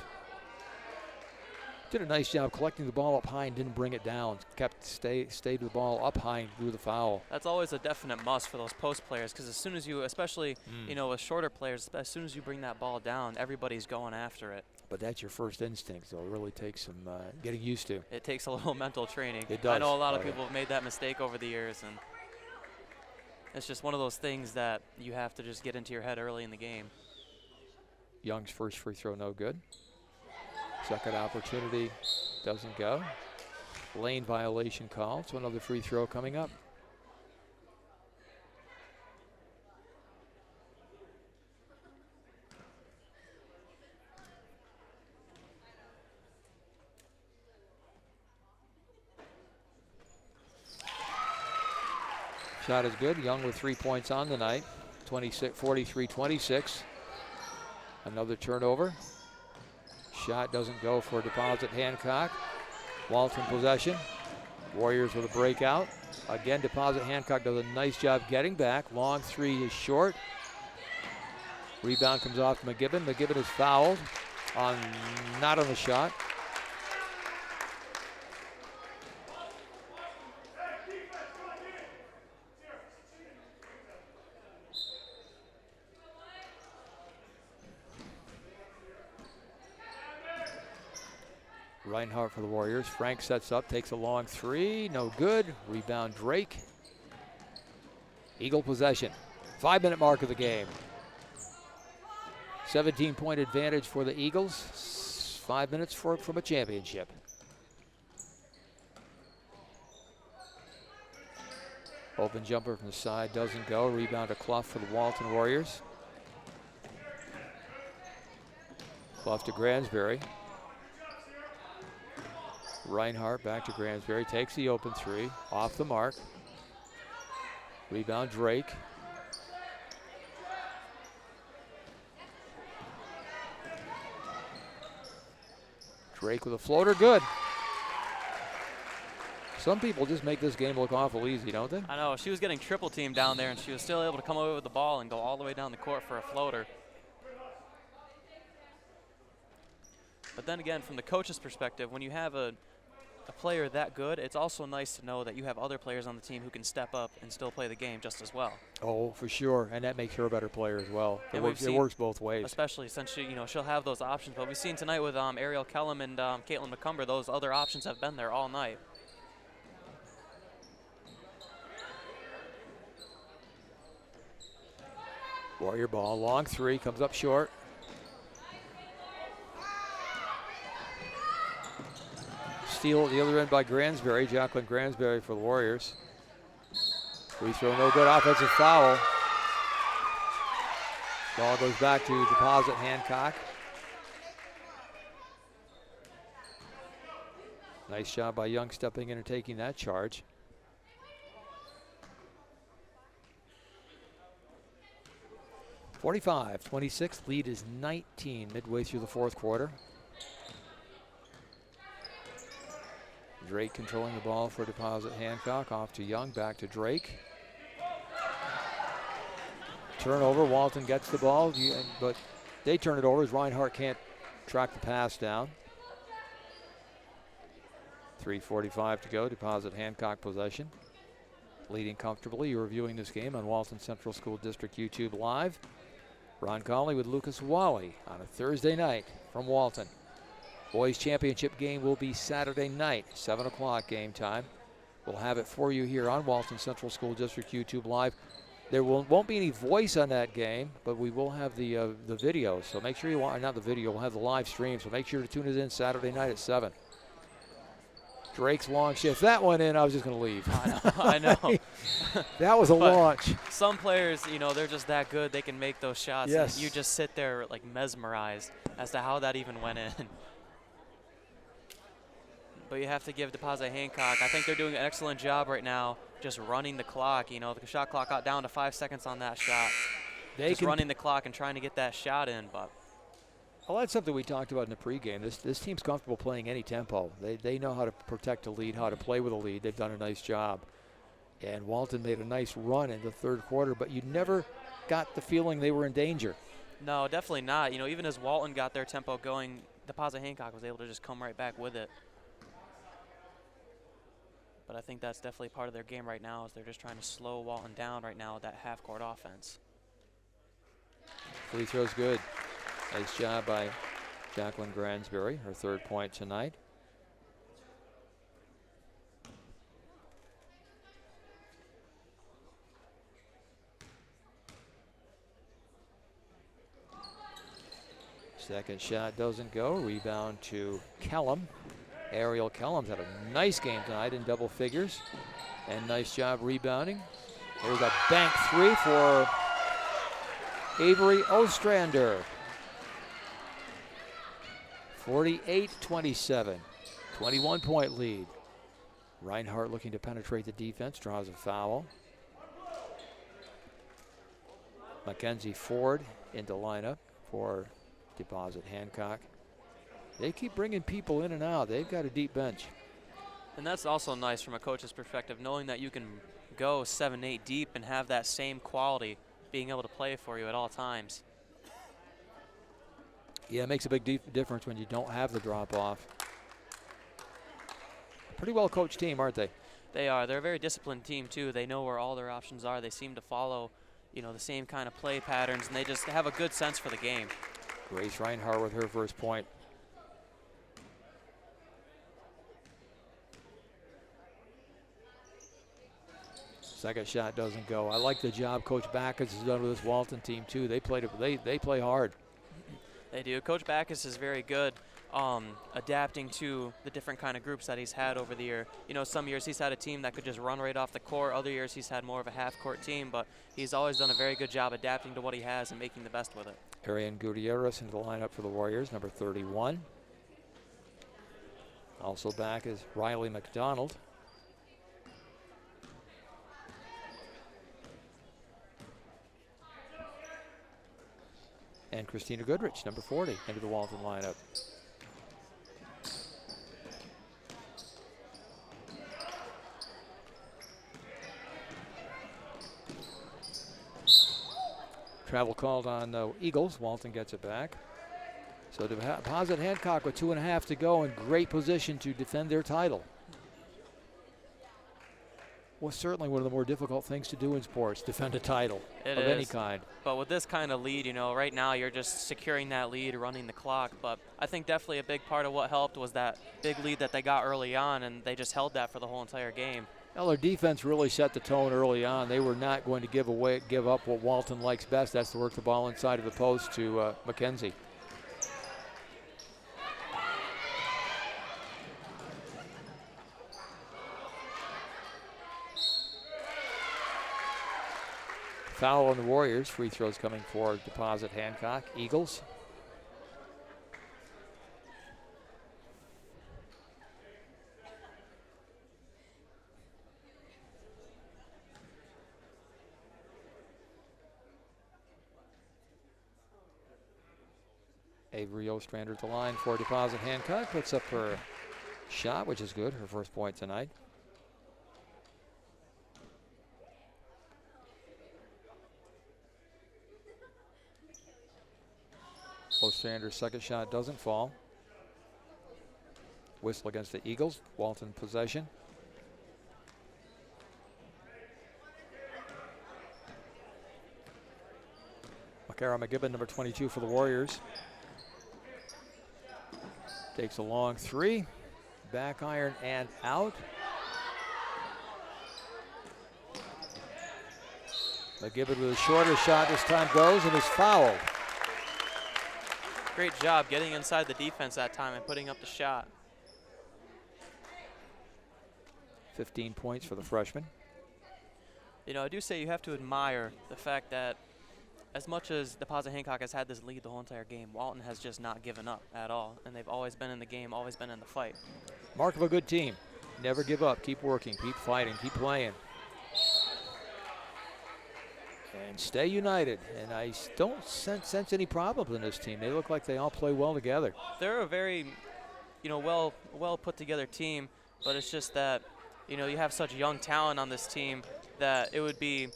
Did a nice job collecting the ball up high and didn't bring it down. Stayed with the ball up high and drew the foul. That's always a definite must for those post players, because as soon as you, especially with shorter players, as soon as you bring that ball down, everybody's going after it. But that's your first instinct, so it really takes some getting used to. It takes a little mental training. It does. I know a lot of people have made that mistake over the years, and it's just one of those things that you have to just get into your head early in the game. Young's first free throw no good. Second opportunity doesn't go. Lane violation call, so another free throw coming up. Shot is good. Young with 3 points on the night. 43-26. Another turnover. Shot doesn't go for Deposit Hancock. Walton possession. Warriors with a breakout. Again, Deposit Hancock does a nice job getting back. Long three is short. Rebound comes off to McGibbon. McGibbon is fouled not on the shot. Reinhardt for the Warriors. Frank sets up, takes a long three, no good. Rebound Drake. Eagle possession. 5-minute mark of the game. 17-point advantage for the Eagles. 5 minutes from a championship. Open jumper from the side doesn't go. Rebound to Clough for the Walton Warriors. Clough to Gransberry. Reinhardt back to Gransberry, takes the open three, off the mark. Rebound Drake. Drake with a floater, good. Some people just make this game look awful easy, don't they? I know, she was getting triple teamed down there, and she was still able to come away with the ball and go all the way down the court for a floater. But then again, from the coach's perspective, when you have a player that good, it's also nice to know that you have other players on the team who can step up and still play the game just as well. Oh, for sure, and that makes her a better player as well. It works both ways. Especially since she'll have those options. But we've seen tonight with Ariel Kellum and Caitlin McCumber, those other options have been there all night. Warrior ball, long three, comes up short. Steal at the other end by Gransberry. Jacqueline Gransberry for the Warriors. Free throw, no good. Offensive foul. Ball goes back to Deposit Hancock. Nice job by Young stepping in and taking that charge. (45-26). Lead is 19 midway through the fourth quarter. Drake controlling the ball for Deposit Hancock. Off to Young, back to Drake. Turnover, Walton gets the ball, but they turn it over as Reinhardt can't track the pass down. 3:45 to go, Deposit Hancock possession. Leading comfortably. You're reviewing this game on Walton Central School District YouTube Live. Ron Conley with Lucas Wally on a Thursday night from Walton. Boys championship game will be Saturday night, 7 o'clock game time. We'll have it for you here on Walton Central School District YouTube Live. There won't be any voice on that game, but we will have the video. So make sure you want, not the video, we'll have the live stream. So make sure to tune it in Saturday night at 7. Drake's long shift. That one in, I was just going to leave. I know. That was a launch. Some players, they're just that good. They can make those shots. Yes. And you just sit there like mesmerized as to how that even went in. But you have to give Deposit Hancock, I think they're doing an excellent job right now just running the clock. The shot clock got down to 5 seconds on that shot. Just running the clock and trying to get that shot in. But well, that's something we talked about in the pregame. This team's comfortable playing any tempo. They know how to protect a lead, how to play with a lead. They've done a nice job. And Walton made a nice run in the third quarter, but you never got the feeling they were in danger. No, definitely not. Even as Walton got their tempo going Deposit Hancock was able to just come right back with it. But I think that's definitely part of their game right now, is they're just trying to slow Walton down right now with that half-court offense. Free throw's good. Nice job by Jacqueline Gransberry, her 3rd point tonight. Second shot doesn't go. Rebound to Kellum. Ariel Kellum's had a nice game tonight in double figures. And nice job rebounding. There's a bank 3 for Avery Ostrander. 48-27. 21-point lead. Reinhardt looking to penetrate the defense, draws a foul. Mackenzie Ford into lineup for Deposit Hancock. They keep bringing people in and out. They've got a deep bench. And that's also nice from a coach's perspective, knowing that you can go 7-8 deep and have that same quality being able to play for you at all times. Yeah, it makes a big difference when you don't have the drop-off. Pretty well-coached team, aren't they? They are. They're a very disciplined team, too. They know where all their options are. They seem to follow, you know, the same kind of play patterns, and they just have a good sense for the game. Grace Reinhardt with her first point. Second shot doesn't go. I like the job Coach Backus has done with this Walton team too. They play hard. They do. Coach Backus is very good adapting to the different kind of groups that he's had over the year. You know, some years he's had a team that could just run right off the court. Other years he's had more of a half-court team, but he's always done a very good job adapting to what he has and making the best with it. Ariane Gutierrez into the lineup for the Warriors, number 31. Also back is Riley McDonald. And Christina Goodrich, number 40, into the Walton lineup. Travel called on the Eagles. Walton gets it back. So Deposit Hancock with 2.5 to go in great position to defend their title. Well, certainly one of the more difficult things to do in sports, defend a title of any kind. But with this kind of lead, you know, right now you're just securing that lead, running the clock. But I think definitely a big part of what helped was that big lead that they got early on, and they just held that for the whole entire game. Well, their defense really set the tone early on. They were not going to give up what Walton likes best. That's to work the ball inside of the post to Mackenzie. Foul on the Warriors. Free throws coming for Deposit Hancock. Eagles. Avery Ostrander at the line for Deposit Hancock. Puts up her shot, which is good. Her first point tonight. Ostrander's second shot doesn't fall. Whistle against the Eagles. Walton possession. Makara McGibbon, number 22 for the Warriors. Takes a long three. Back iron and out. McGibbon with a shorter shot this time goes and is fouled. Great job getting inside the defense that time and putting up the shot. 15 points for the freshman. You know, I do say you have to admire the fact that as much as Deposit Hancock has had this lead the whole entire game, Walton has just not given up at all. And they've always been in the game, always been in the fight. Mark of a good team. Never give up. Keep working. Keep fighting. Keep playing. And stay united. And I don't sense any problems in this team. They look like they all play well together. They're a very, you know, well put together team. But it's just that, you know, you have such young talent on this team that it would be,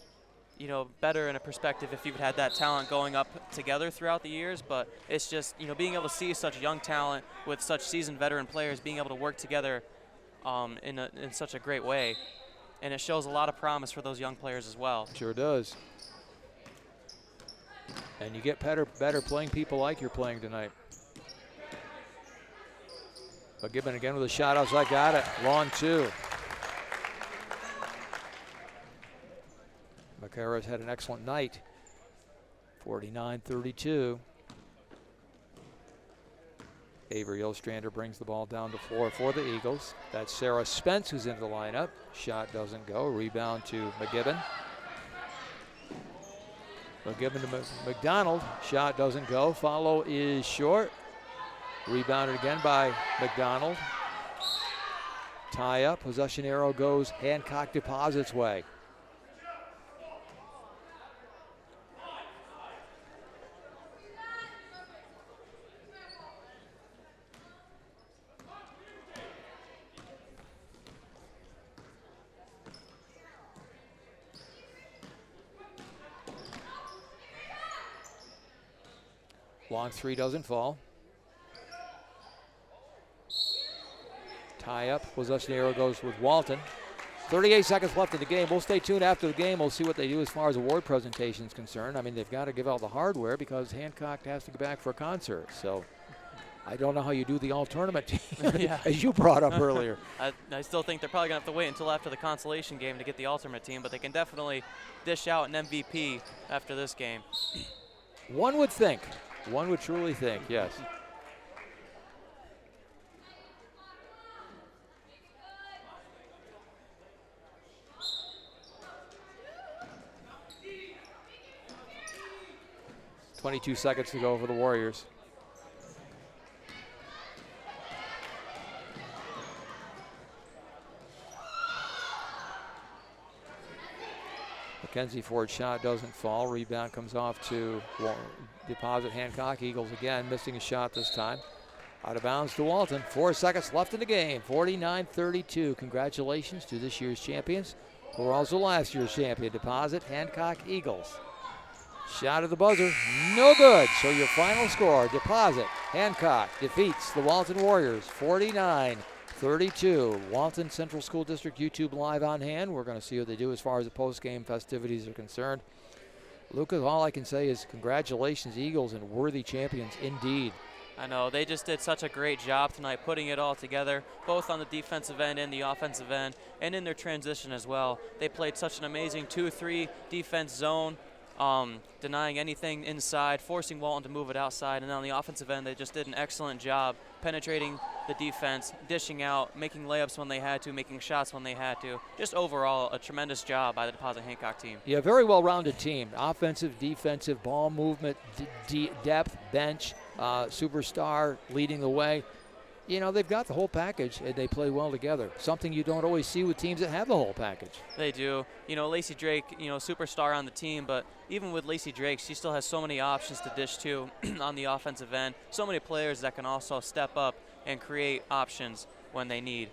you know, better in a perspective if you've had that talent going up together throughout the years, but it's just, you know, being able to see such young talent with such seasoned veteran players being able to work together in such a great way, and it shows a lot of promise for those young players as well. Sure does. And you get better playing people like you're playing tonight. McGibbon again with a shot outside, got it. Long 2. McCara's had an excellent night. 49-32. Avery Ostrander brings the ball down to floor for the Eagles. That's Sarah Spence who's into the lineup. Shot doesn't go. Rebound to McGibbon. McGibbon to McDonald. Shot doesn't go. Follow is short. Rebounded again by McDonald. Tie up. Possession arrow goes Hancock Deposits way. Long 3 doesn't fall. Tie up. Possession arrow goes with Walton. 38 seconds left in the game. We'll stay tuned after the game. We'll see what they do as far as award presentation is concerned. I mean, they've got to give out the hardware because Hancock has to go back for a concert. So I don't know how you do the all-tournament team, Yeah. as you brought up earlier. I still think they're probably going to have to wait until after the consolation game to get the alternate team, but they can definitely dish out an MVP after this game. One would think. One would truly think, yes. .22 seconds to go for the Warriors. Mackenzie Ford's shot doesn't fall. Rebound comes off to Deposit Hancock. Eagles again missing a shot this time. Out of bounds to Walton. 4 seconds left in the game. 49-32. Congratulations to this year's champions, who are also last year's champion. Deposit Hancock Eagles. Shot at the buzzer, no good. So your final score, Deposit Hancock defeats the Walton Warriors 49-32. Walton Central School District YouTube live on hand. We're going to see what they do as far as the post-game festivities are concerned. Lucas, all I can say is congratulations, Eagles, and worthy champions indeed. I know, they just did such a great job tonight putting it all together, both on the defensive end and the offensive end, and in their transition as well. They played such an amazing 2-3 defense zone, denying anything inside, forcing Walton to move it outside, and on the offensive end, they just did an excellent job penetrating the defense, dishing out, making layups when they had to, making shots when they had to. Just overall, a tremendous job by the Deposit Hancock team. Yeah, very well-rounded team. Offensive, defensive, ball movement, depth, bench, superstar leading the way. You know, they've got the whole package, and they play well together. Something you don't always see with teams that have the whole package. They do. You know, Lacey Drake, you know, superstar on the team, but even with Lacey Drake, she still has so many options to dish to on the offensive end. So many players that can also step up and create options when they need.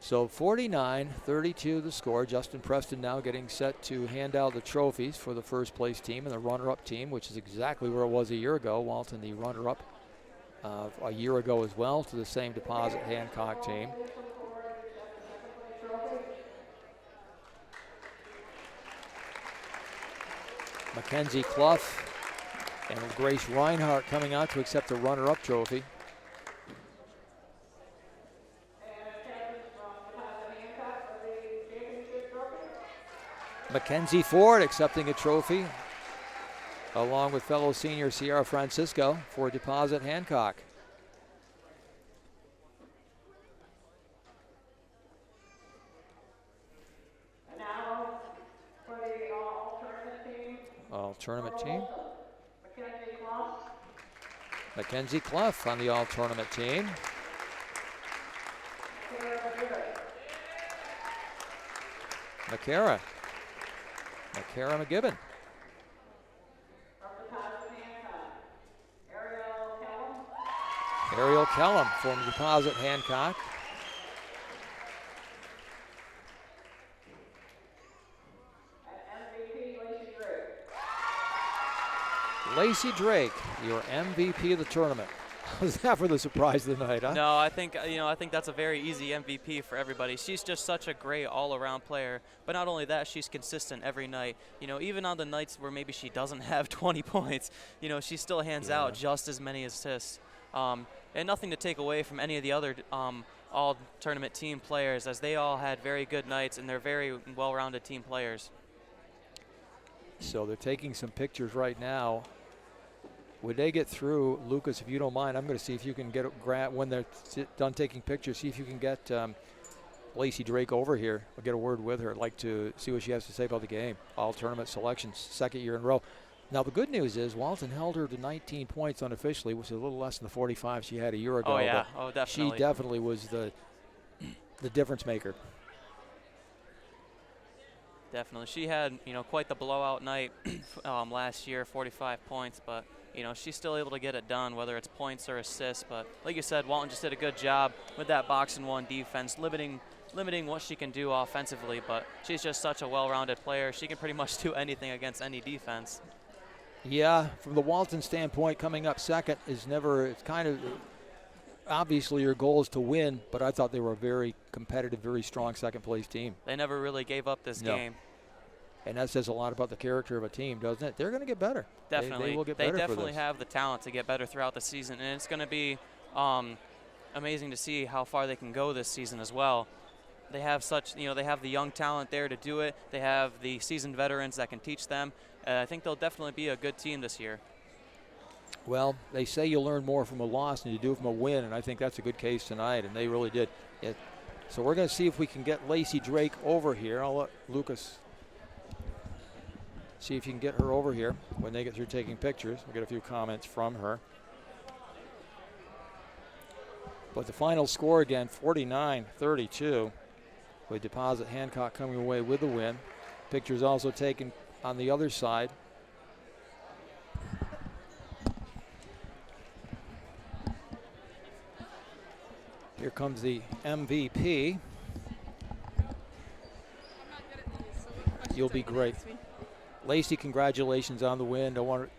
So 49-32 the score. Justin Preston now getting set to hand out the trophies for the first place team and the runner-up team, which is exactly where it was a year ago. Walton, the runner-up a year ago as well, to the same Deposit Hancock team. Mackenzie Clough and Grace Reinhardt coming out to accept the runner-up trophy. Mackenzie Ford accepting a trophy, along with fellow senior Sierra Francisco for Deposit Hancock. And now for the all-tournament team. All-tournament team. Mackenzie Clough. Mackenzie Clough on the all-tournament team. McCara McGibbon. Ariel Kellum from Deposit Hancock. Lacey Drake, your MVP of the tournament. Was that for the surprise of the night, huh? No, I think that's a very easy MVP for everybody. She's just such a great all-around player. But not only that, she's consistent every night. Even on the nights where maybe she doesn't have 20 points, she still hands out just as many assists. And nothing to take away from any of the other all-tournament team players, as they all had very good nights and they're very well-rounded team players. So they're taking some pictures right now. Would they get through, Lucas, if you don't mind, I'm going to see if you can get, when they're done taking pictures, see if you can get Lacey Drake over here. I'll get a word with her. I'd like to see what she has to say about the game. All tournament selections, second year in a row. Now, the good news is Walton held her to 19 points unofficially, which is a little less than the 45 she had a year ago. Oh, yeah. But Definitely. she definitely was the difference maker. Definitely. She had, quite the blowout night last year, 45 points, but she's still able to get it done, whether it's points or assists. But like you said, Walton just did a good job with that box-and-one defense, limiting what she can do offensively. But she's just such a well-rounded player. She can pretty much do anything against any defense. Yeah, from the Walton standpoint, coming up second is never, it's kind of, obviously your goal is to win, but I thought they were a very competitive, very strong second-place team. They never really gave up this game. And that says a lot about the character of a team, doesn't it? They're going to get better. Definitely. They will get better. They definitely have the talent to get better throughout the season, and it's going to be amazing to see how far they can go this season as well. They have they have the young talent there to do it. They have the seasoned veterans that can teach them. I think they'll definitely be a good team this year. Well, they say you learn more from a loss than you do from a win, and I think that's a good case tonight, and they really did. So we're going to see if we can get Lacey Drake over here. I'll let Lucas see if you can get her over here when they get through taking pictures. We'll get a few comments from her. But the final score again, 49-32, with Deposit Hancock coming away with the win. Pictures also taken on the other side. Here comes the MVP. You'll be great. Lacey, congratulations on the win.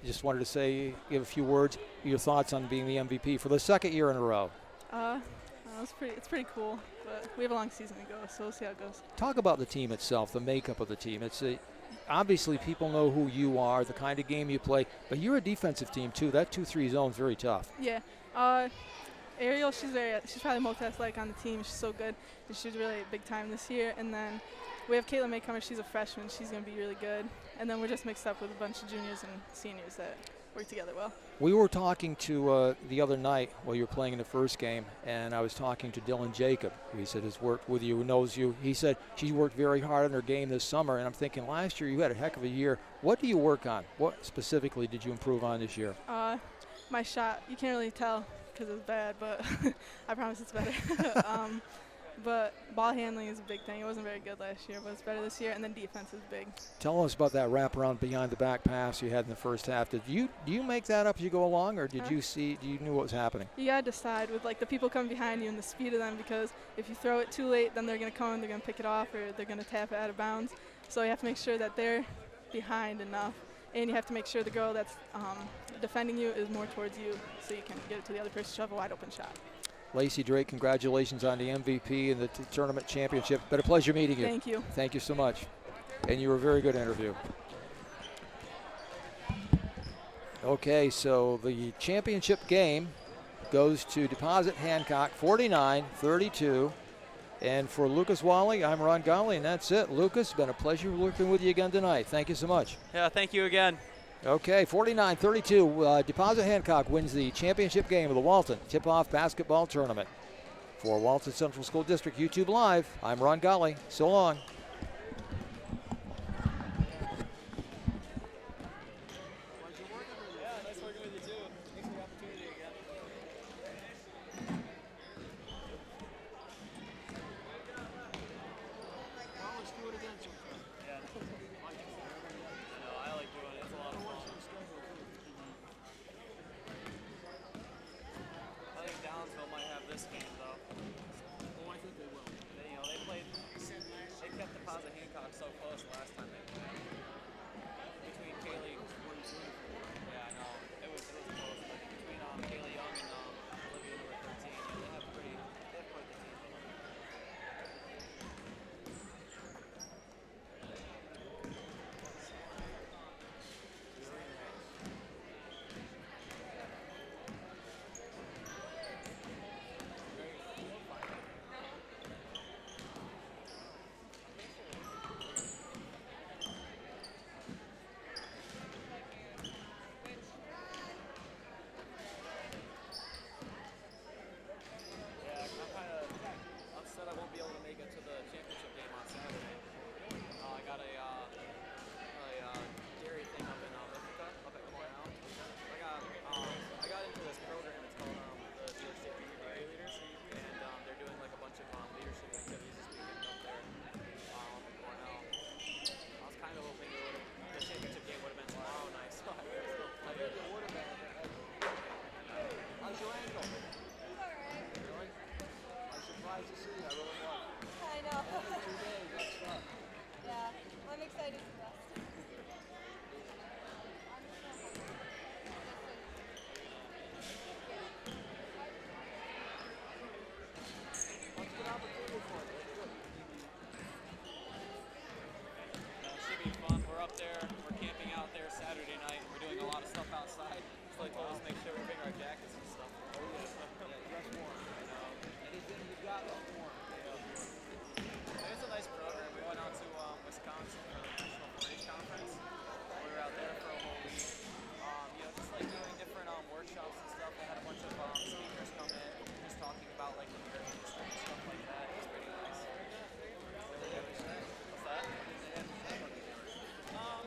Just wanted to say, give a few words, your thoughts on being the MVP for the second year in a row. It's pretty cool, but we have a long season to go, so we'll see how it goes. Talk about the team itself, the makeup of the team. Obviously people know who you are, the kind of game you play, but you're a defensive team too. That 2-3 zone is very tough. Yeah. Ariel, she's probably most athletic on the team. She's so good, and she's really big time this year. And then we have Caitlin Maycomer. She's a freshman. She's going to be really good. And then we're just mixed up with a bunch of juniors and seniors that work together well. We were talking to the other night while you were playing in the first game, and I was talking to Dylan Jacob, who he said has worked with you, knows you. He said she worked very hard on her game this summer, and I'm thinking last year you had a heck of a year. What do you work on? What specifically did you improve on this year? My shot, you can't really tell because it's bad, but I promise it's better. But ball handling is a big thing. It wasn't very good last year, but it's better this year. And then defense is big. Tell us about that wraparound behind the back pass you had in the first half. Do you make that up as you go along, or do you knew what was happening? You gotta decide with the people coming behind you and the speed of them, because if you throw it too late, then they're gonna come, they're gonna pick it off, or they're gonna tap it out of bounds. So you have to make sure that they're behind enough, and you have to make sure the girl that's defending you is more towards you, so you can get it to the other person, shove a wide open shot. Lacey Drake, congratulations on the MVP and the tournament championship. Been a pleasure meeting you. Thank you. Thank you so much. And you were a very good interview. Okay, so the championship game goes to Deposit Hancock, 49-32. And for Lucas Wally, I'm Ron Golly, and that's it. Lucas, it's been a pleasure working with you again tonight. Thank you so much. Yeah, thank you again. Okay, 49-32, Deposit Hancock wins the championship game of the Walton Tip-Off Basketball Tournament. For Walton Central School District YouTube Live, I'm Ron Golly. So long. This game, though. Oh, I think they will. They kept Saturday night. We're doing a lot of stuff outside, so they told us to make sure we bring our jackets and stuff. Oh yeah, dress warm. Anything you got, that's warm. It was a nice program. We went out to Wisconsin for the National 4-H Conference. We were out there for a whole week. Just like doing different workshops and stuff. They had a bunch of speakers come in, just talking about like the beer industry and stuff like that. It was pretty nice. What's that? Well,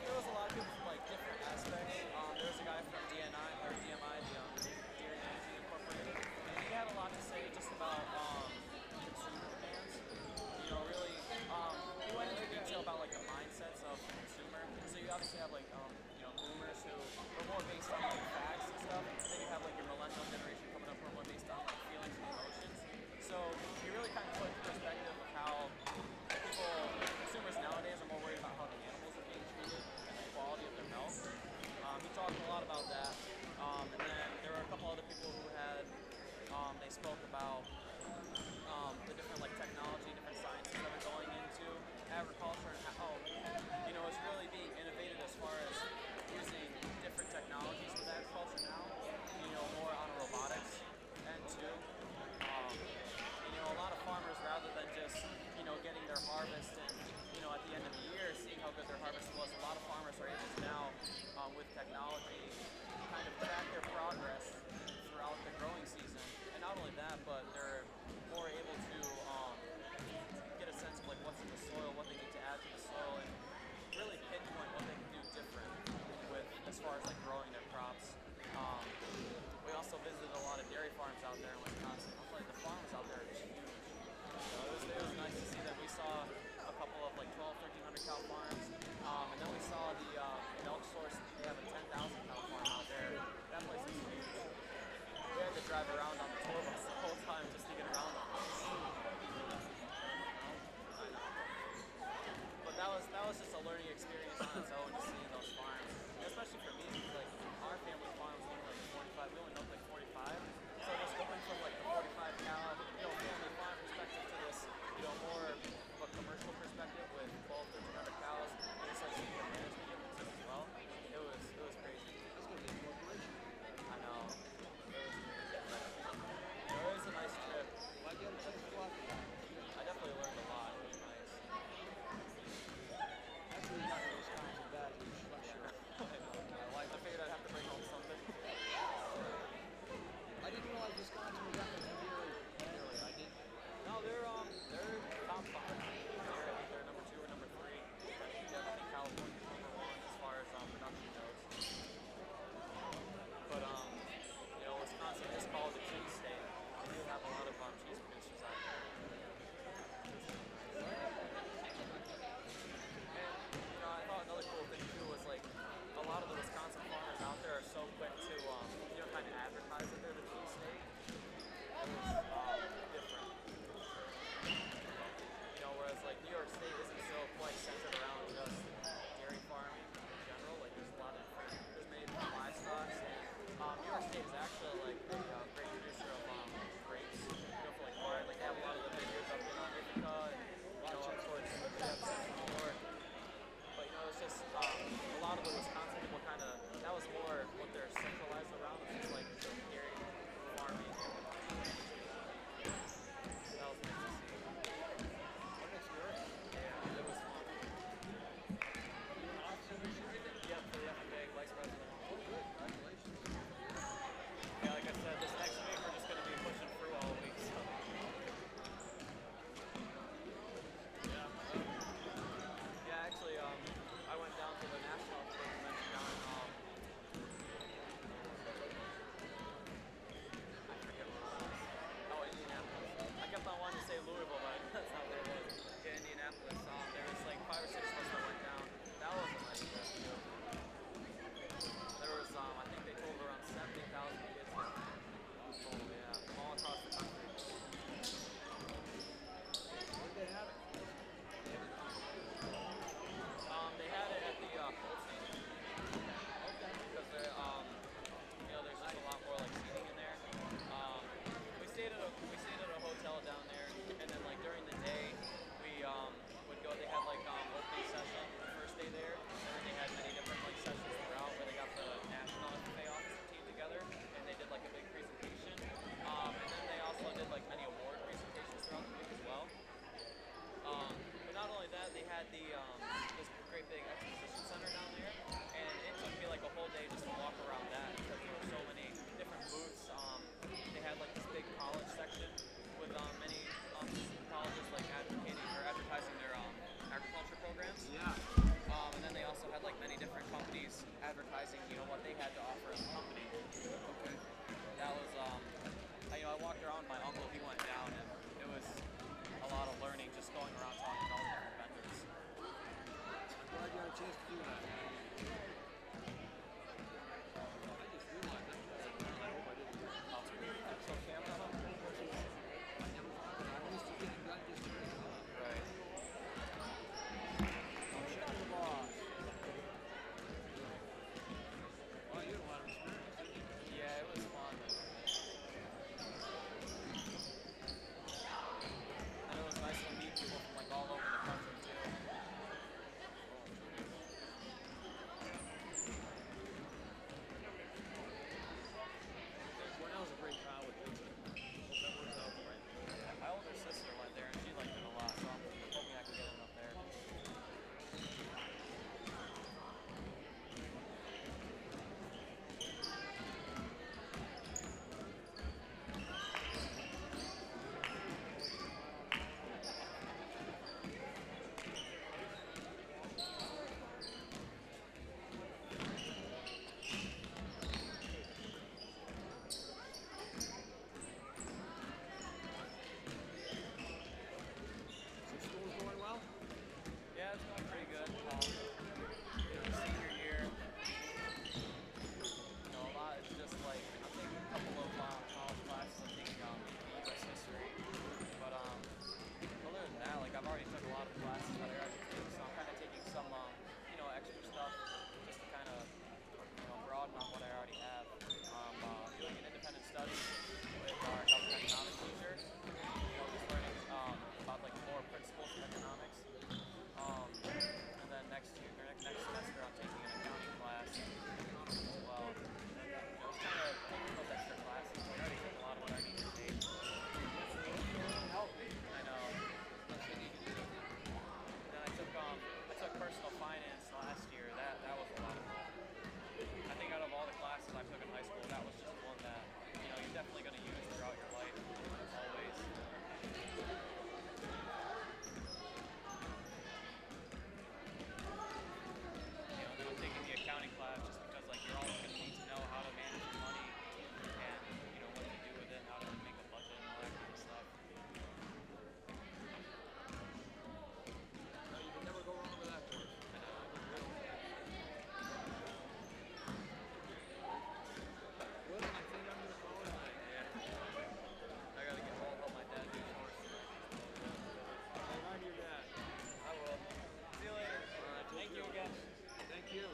there was a lot of people from like different aspects. There was a guy from DNI or DMI, the Deer Energy Incorporated, and he had a lot to say just about consumer demands. Really, he went into detail about like the mindsets of the consumer. So you obviously have like boomers who are more based on like facts and stuff. Then you have like your millennial generation coming up who are more based on like feelings and emotions. So you really kind of put in perspective of how consumers nowadays are more worried about how the animals are being treated and the quality of their milk. He talked a lot about that. And then there were a couple other people who had, they spoke about the different like technology, different sciences that are going into agriculture and how, it's really being innovated as far as using different technologies with agriculture now, more on a robotics end too. A lot of farmers, rather than just, getting their harvest and, at the end of the year, seeing how good their harvest was, a lot of farmers are able to now, with technology, kind of track their progress throughout the growing season. And not only that, but they're more able to get a sense of like what's in the soil, what they need to add to the soil, and really pinpoint what they can do different with as far as like growing their crops. We also visited a lot of dairy farms out there in Wisconsin. I'll tell you, the farms out there are just huge. It was nice to see that. We saw a couple of like 1,200, 1,300 cow farms, and then we saw the milk source. They have a 10,000 cow farm out there. That place is huge. We had to drive around on the tour bus the whole time just to get around the place. I know. But that was just a learning experience on its own, just seeing those farms. And especially for me, because like our family farm was only like 45. We only milked like 45. So just going from like the 45 cow, family farm perspective to this, more of a commercial perspective with 1,200 cows, and just like seeing the management differences as well. It was crazy. That's gonna be a corporation. I know. It was a nice trip. Why get a chance to go out there? I definitely learned a lot. It was nice. That's really not those kinds of values. I'm sure. I figured I'd have to bring home something. I didn't realize Wisconsin was that much beer area. I didn't. No, they're top 5. They're either number 2 or number 3. Yeah, I think California's number 1 as far as production goes. But Wisconsin is called the cheese state. They do have a lot of cheese producers out there. And I thought another cool thing too was like a lot of the Wisconsin farmers out there are so quick to kind of advertise that they're the cheese state. It was different. Whereas like New York State isn't so quite centered around just dairy farming in general. Like there's a lot of different, there's many different livestock. New York State is actually like a great producer of grapes. For like wine, like they have a lot of the vineyards up in Ithaca and up towards Central New York. But it's just a lot of the Wisconsin people kind of, that was more what they're centralized around. It's just like the dairy advertising, what they had to offer as a company. Okay. That was, I walked around with my uncle, he went down, and it was a lot of learning just going around talking to all the different vendors. I'm glad you had a chance to do that. I just realized that. I hope I didn't. So camera? I'm used to getting done just Right. check the boss. Well, you had a lot of experience, didn't you? Yeah, it was fun. And it was nice to meet people from like all over the country too. Cornell's a great college, isn't it? Hope that works out for you. My older sister went there and she liked it a lot, so I'm hoping I can get in up there. So school's going well? Yeah, it's going pretty good. Senior year. A lot. It's just like I'm taking a couple of college classes. I'm taking U.S. history, but other than that, like I've already took a lot of classes that I already took, so I'm kind of taking some extra stuff just to kind of broaden on what I already have. Doing an independent study with our government economics teacher. Just learning about like more principles of economics. And then next semester, I'm taking an accounting class as well. Just kind of taking those extra classes. I already took a lot of what I need to take. I know. Then I took personal finance last year. That was a lot of fun. I think out of all the classes I took in high school, that was just one that you're definitely going to use throughout your life, always. Then I'm taking the accounting class just because you're always going to need to know how to manage your money and what to do with it, how to make a budget and all that kind of stuff. No, you can never go wrong with that course. Well, I think I'm going to call it a night. I gotta get home, help my dad do chores tonight. Say hi to your dad. I will. See you later. All right, Thank you again. Thank you.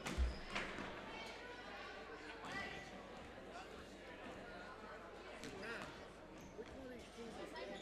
Which one of these teams is going to be?